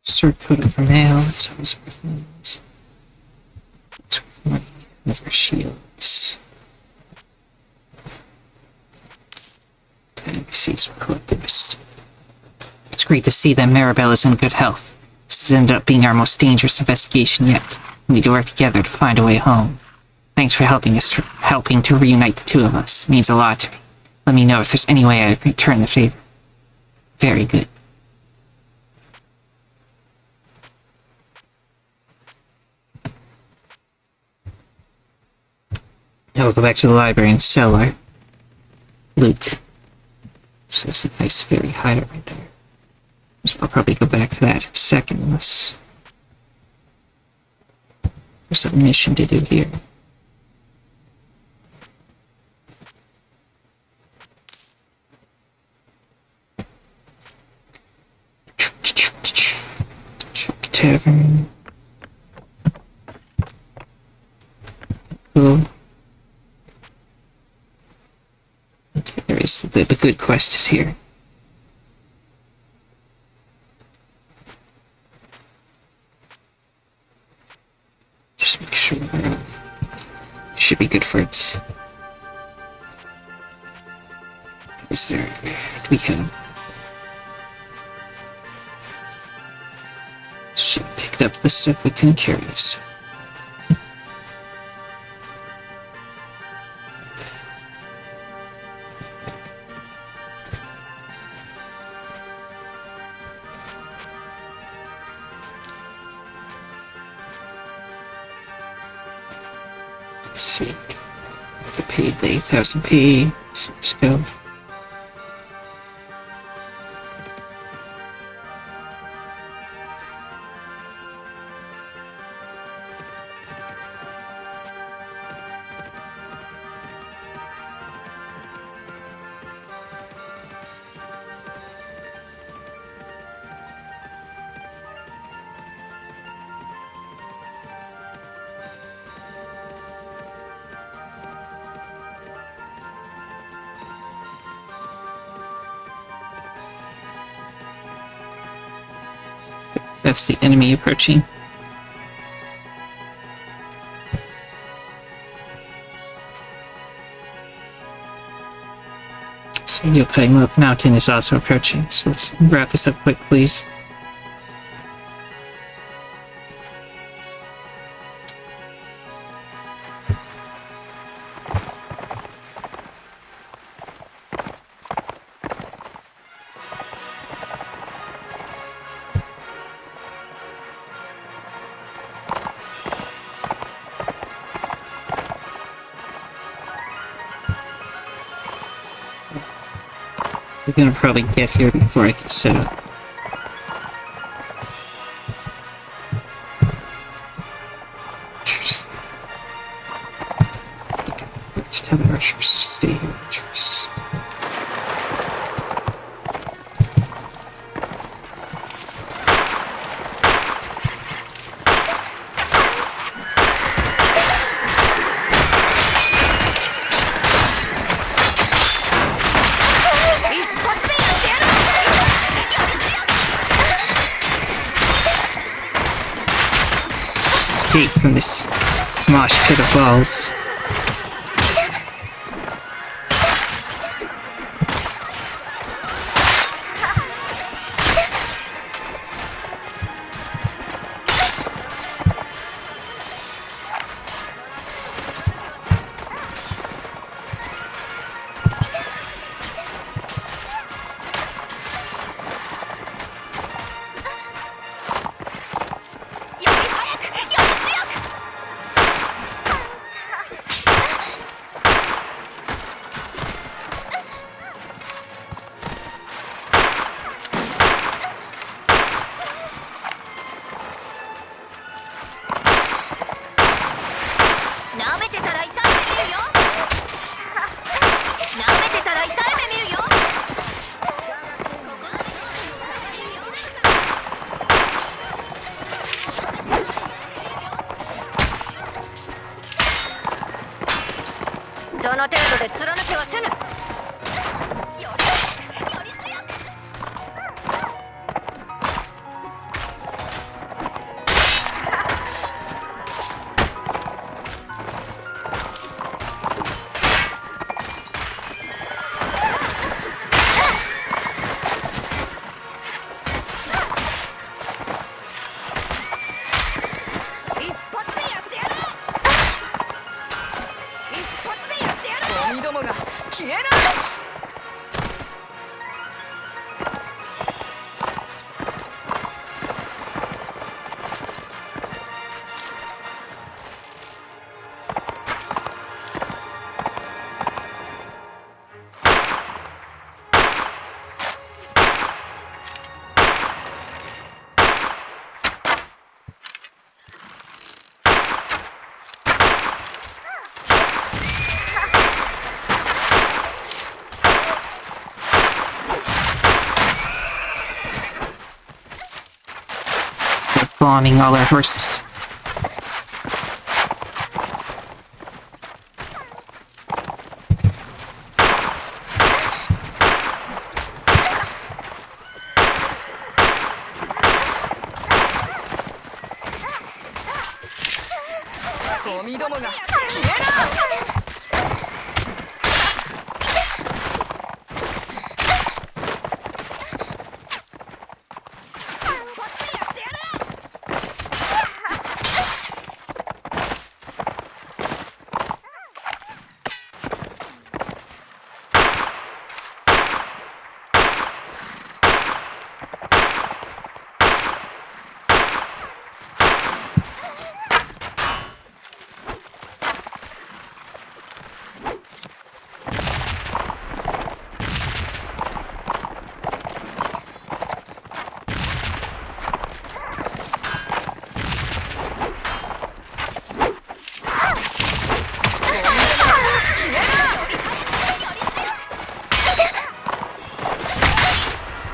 Sword coated for mail, it's always worth things. It's worth money, never shields. NPCs were collectivist. It's great to see that Maribel is in good health. This has ended up being our most dangerous investigation yet. We need to work together to find a way home. Thanks for helping to reunite the 2 of us. It means a lot to me. Let me know if there's any way I can return the favor. Very good. Now we'll go back to the library and sell our loot. So there's a nice fairy hideout right there. So I'll probably go back for that in a second unless there's a mission to do here. Tavern. Cool. Okay, there is the good quest is here. Just make sure we're should be good for it. Is there? Do we have? Should have picked up the stuff we couldn't carry. So. Let's see. I paid the 8,000 P. So let's go. That's the enemy approaching. So Yokai Mountain is also approaching, so let's wrap this up quick, please. We're gonna probably get here before I can set up. Archers. Let's tell the archers to stay here, archers. Escape from this mosh pit of balls. Bombing all our horses.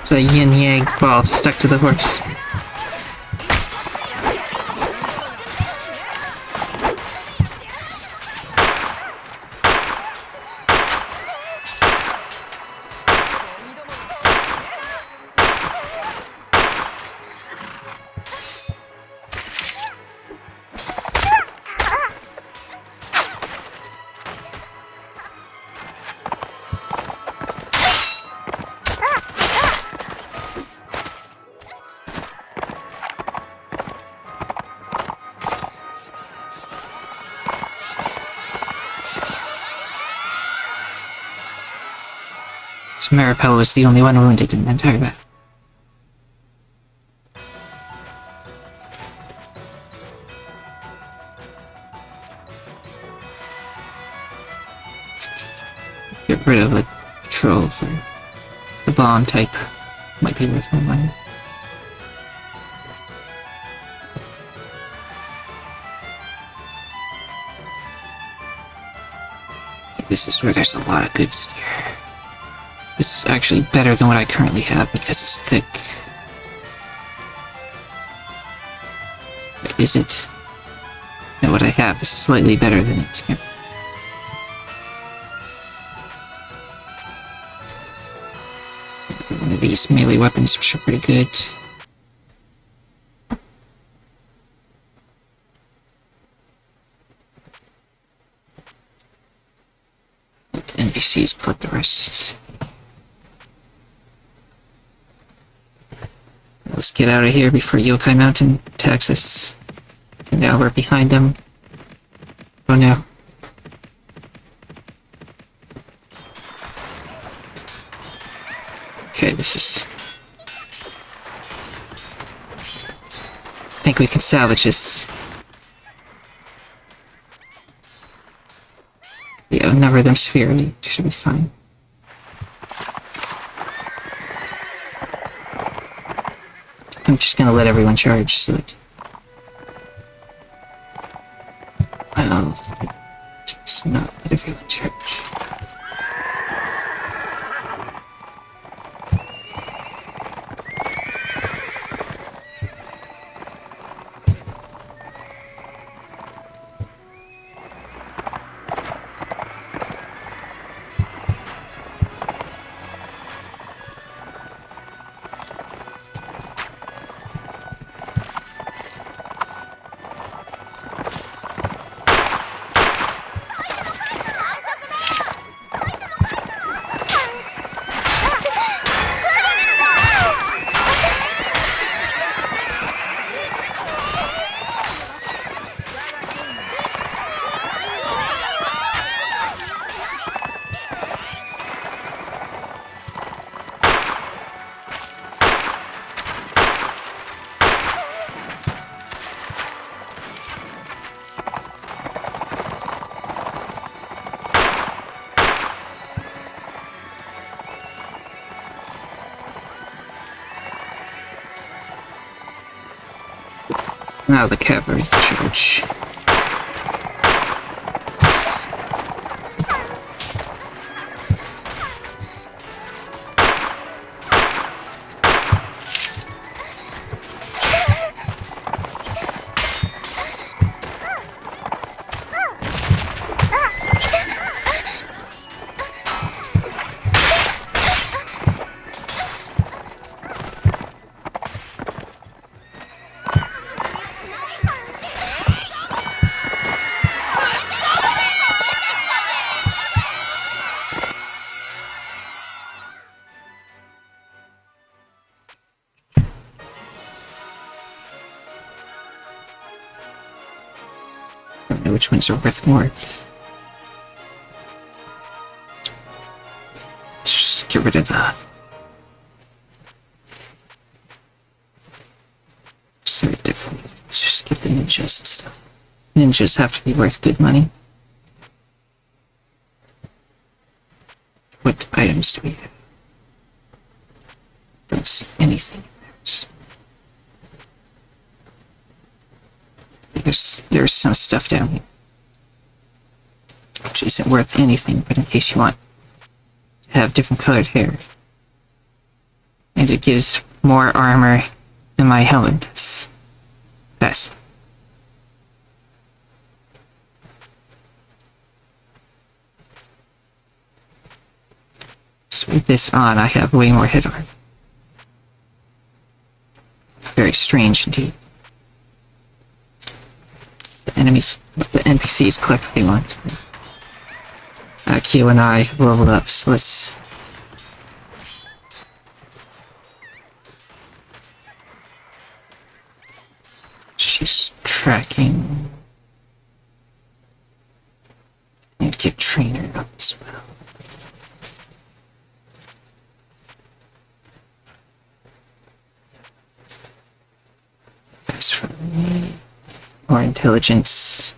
It's a yin-yang ball stuck to the horse. So Maripel was the only one wounded in the entire battle. Get rid of a patrol for the bomb type. Might be worth more money. This is where there's a lot of goods here. This is actually better than what I currently have because it's thick. But is it? No, what I have is slightly better than it. Yeah. One of these melee weapons, which are pretty good. Let the NPCs put the rest. Let's get out of here before Yokai Mountain attacks us. And now we're behind them. Oh no. Okay, this is... I think we can salvage this. We outnumber them severely. Should be fine. I'm just gonna let everyone charge so that... I'll just not let everyone charge. Now the cavalry charge. I don't know which ones are worth more. Just get rid of that. Say it differently. Let's just get the ninjas and stuff. Ninjas have to be worth good money. What items do we have? Don't see anything in there. There's some stuff down here, which isn't worth anything, but in case you want to have different colored hair. And it gives more armor than my helmet does. Yes. So with this on, I have way more hit armor. Very strange indeed. The enemies, the NPCs collect what they want. Q and I have leveled up, so let's... She's tracking... Need to get trainer up as well. try more intelligence.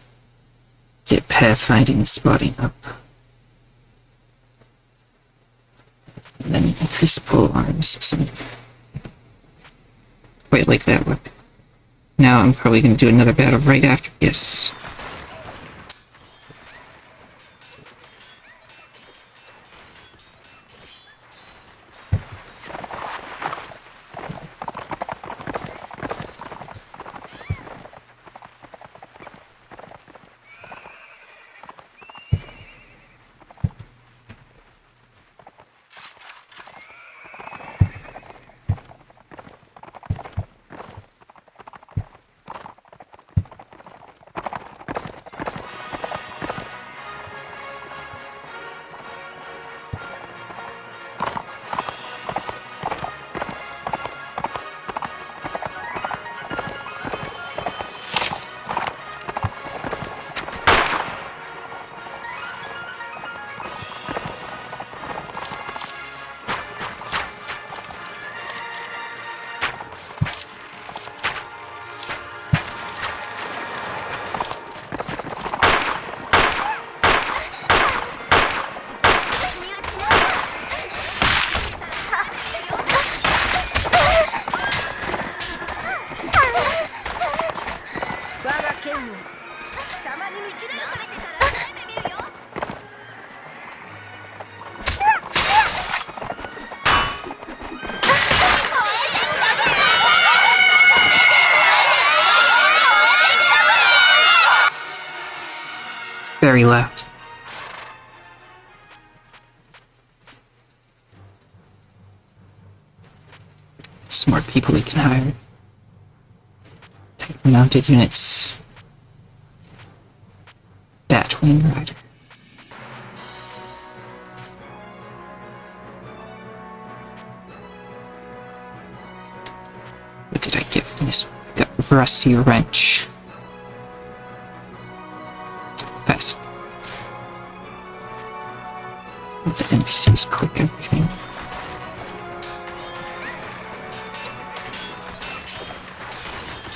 Get pathfinding and spotting up. And then increase pole arms. Quite like that weapon. Now I'm probably going to do another battle right after. Yes. Very loud. Some more people we can hire. Take the mounted units. Batwing Rider. What did I get from this? Got Rusty Wrench. Fast. Let the NPCs click everything.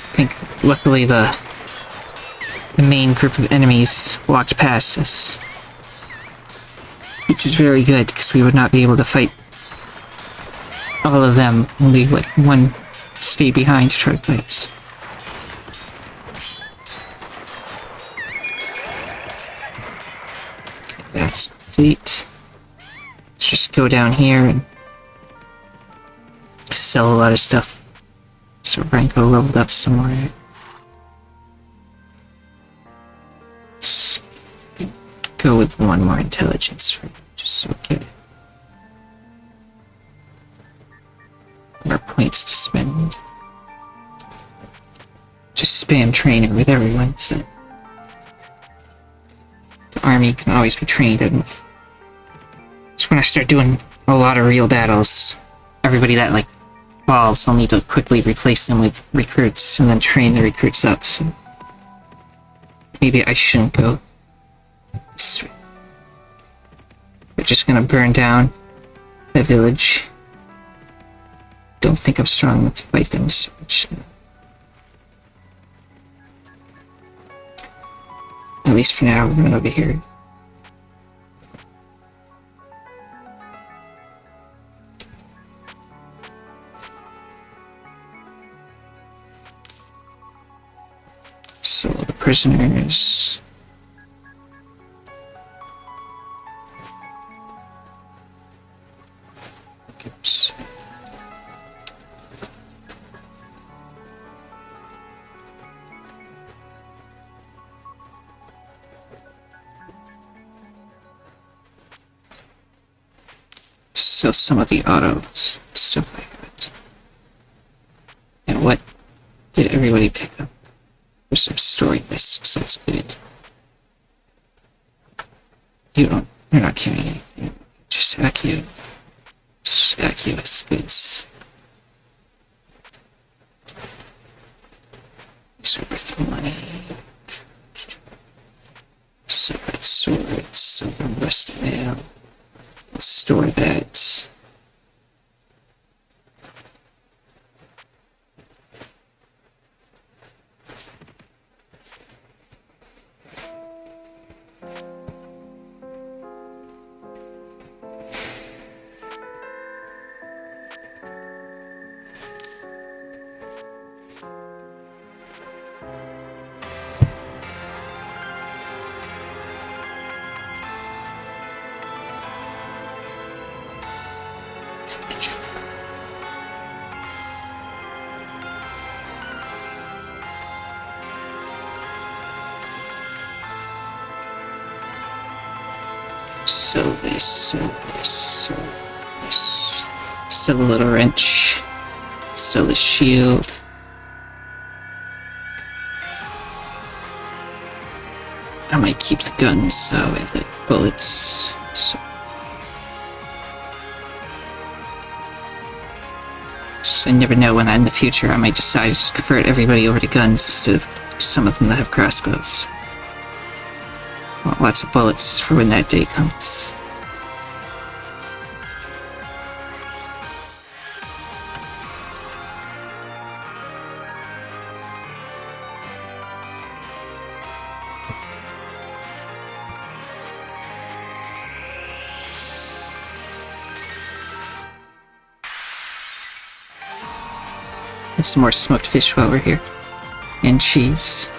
I think luckily the main group of enemies walked past us, which is very good because we would not be able to fight all of them. Only like one stay behind to try to fight us. That's complete. Let's just go down here and sell a lot of stuff. So Ranko leveled up somewhere. Let's go with one more intelligence for just so we get more points to spend. Just spam training with everyone, so the army can always be trained. And it's when I start doing a lot of real battles, everybody that like falls, I'll need to quickly replace them with recruits and then train the recruits up. So maybe I shouldn't go. We're just gonna burn down the village. Don't think I'm strong enough to fight them, so at least for now, we're run over here. So the prisoners. Oops. So some of the autos, stuff like that. And what did everybody pick up? There's some story lists, that's good. You're not carrying anything. Just Accio. Accio is goods. These are worth money. Silver swords, silver rusty mail. Let's store that. this. Sell a little wrench. Sell the shield. I might keep the guns and the bullets. So I never know when in the future I might decide to just convert everybody over to guns instead of some of them that have crossbows. Want lots of bullets for when that day comes. And some more smoked fish while we're here. And cheese.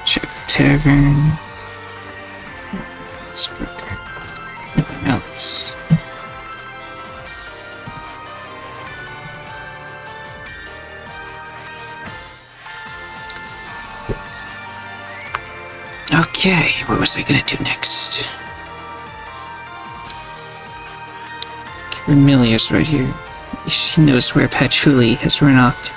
Check the tavern. Burger. Nothing else. Okay, what was I gonna do next? Remilia's right here. She knows where Patchouli has run off to.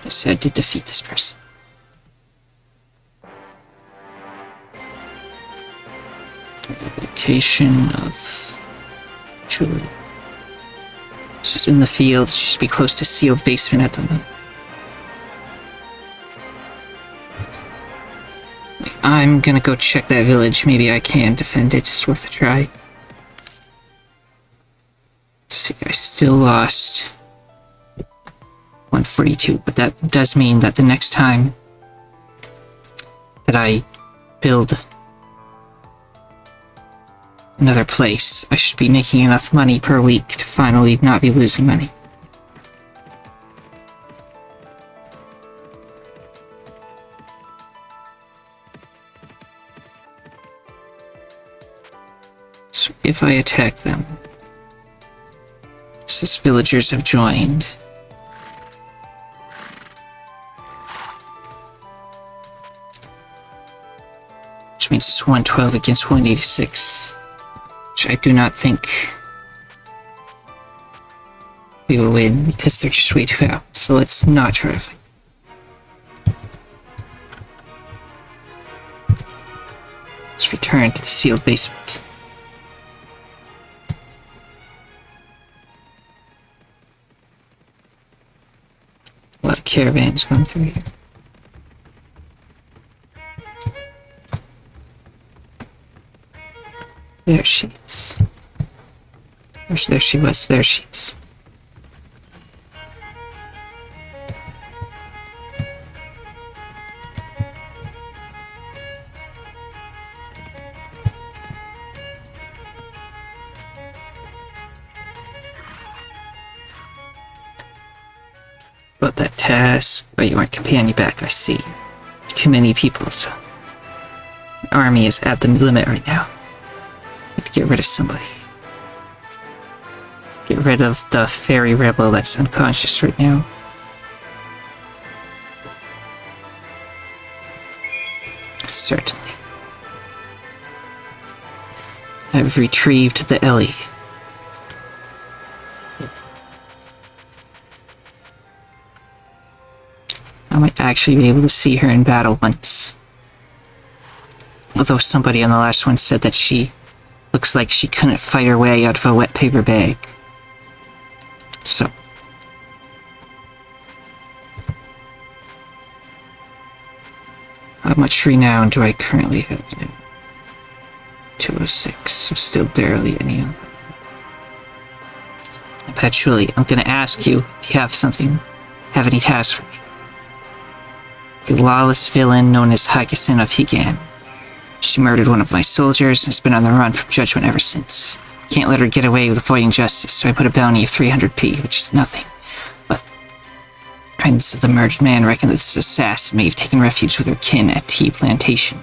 I said to defeat this person. Location of Patchouli. She's in the fields. She should be close to sealed basement at the moment. I'm gonna go check that village. Maybe I can defend it. It's worth a try. Let's see, I still lost 142, but that does mean that the next time that I build another place, I should be making enough money per week to finally not be losing money. So if I attack them, since villagers have joined, which means it's 112 against 186, which I do not think we will win because they're just way too out. So let's not try to fight. Let's return to the sealed basement. A lot of caravans going through here. There she is. There she was. There she is. About that task. Oh, you weren't companion back, I see. Too many people, so... The army is at the limit right now. Need to get rid of somebody. Get rid of the fairy rebel that's unconscious right now. Certainly. I've retrieved the Ellie. I might actually be able to see her in battle once. Although somebody on the last one said that she looks like she couldn't fight her way out of a wet paper bag. So. How much renown do I currently have now? 206, so still barely any of them. Patchouli, I'm gonna ask you if you have any tasks for me. The lawless villain known as Hakusen of Higan. She murdered one of my soldiers and has been on the run from judgment ever since. Can't let her get away with avoiding justice, so I put a bounty of 300p, which is nothing. But friends of the murdered man reckon that this assassin may have taken refuge with her kin at Tea Plantation.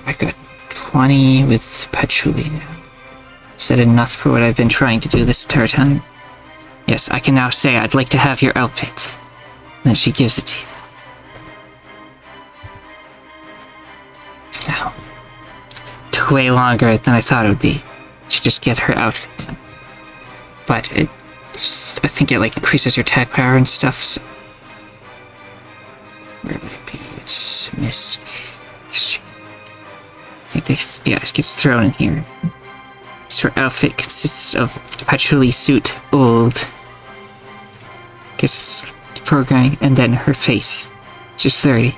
I got 20 with Patchouli now. Said enough for what I've been trying to do this entire time. Yes, I can now say I'd like to have your outfit. Then she gives it to you. Now, took way longer than I thought it would be to just get her outfit. But I think it like increases your attack power and stuff, so... Where would it be? It's Miss... I think it gets thrown in here. So her outfit consists of Patchouli suit, old. Guess it's programming, and then her face. Just 30.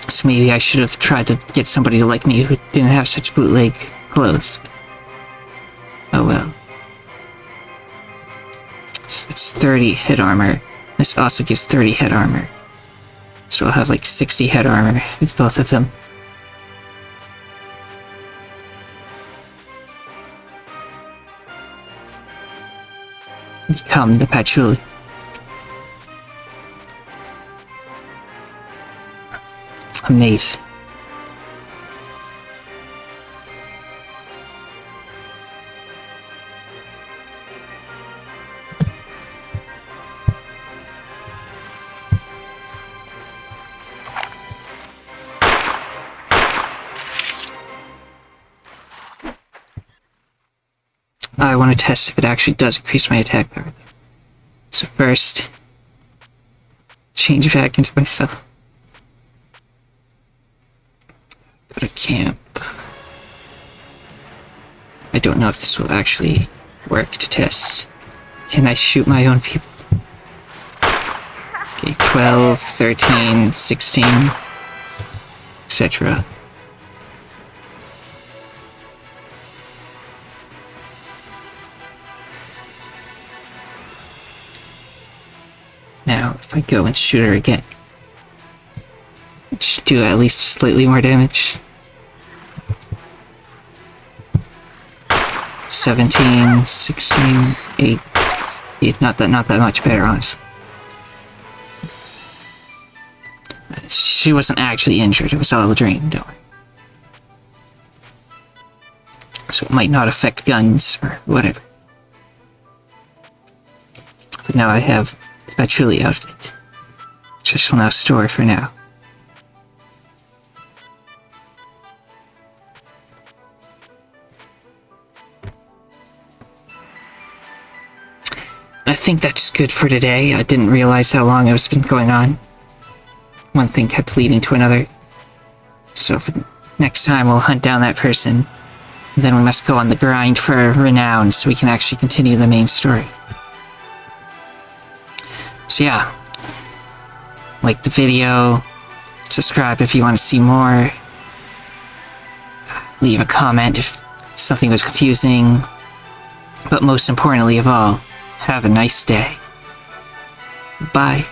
So maybe I should have tried to get somebody like me who didn't have such bootleg clothes. Oh well. So that's 30 head armor. This also gives 30 head armor. So I'll have like 60 head armor with both of them. Become the Patchouli. Amazing. I want to test if it actually does increase my attack power. So first, change back into myself. Go to camp. I don't know if this will actually work to test. Can I shoot my own people? Okay, 12, 13, 16, etc. Now, if I go and shoot her again, it should do at least slightly more damage. 17, 16, 8. Not that much better, honestly. She wasn't actually injured, it was all a dream, don't worry. So it might not affect guns or whatever. But now I have the Patchouli outfit, which I shall now store for now. I think that's good for today. I didn't realize how long it was been going on. One thing kept leading to another. So for next time we'll hunt down that person. And then we must go on the grind for renown so we can actually continue the main story. So yeah. Like the video. Subscribe if you want to see more. Leave a comment if something was confusing. But most importantly of all, have a nice day. Bye.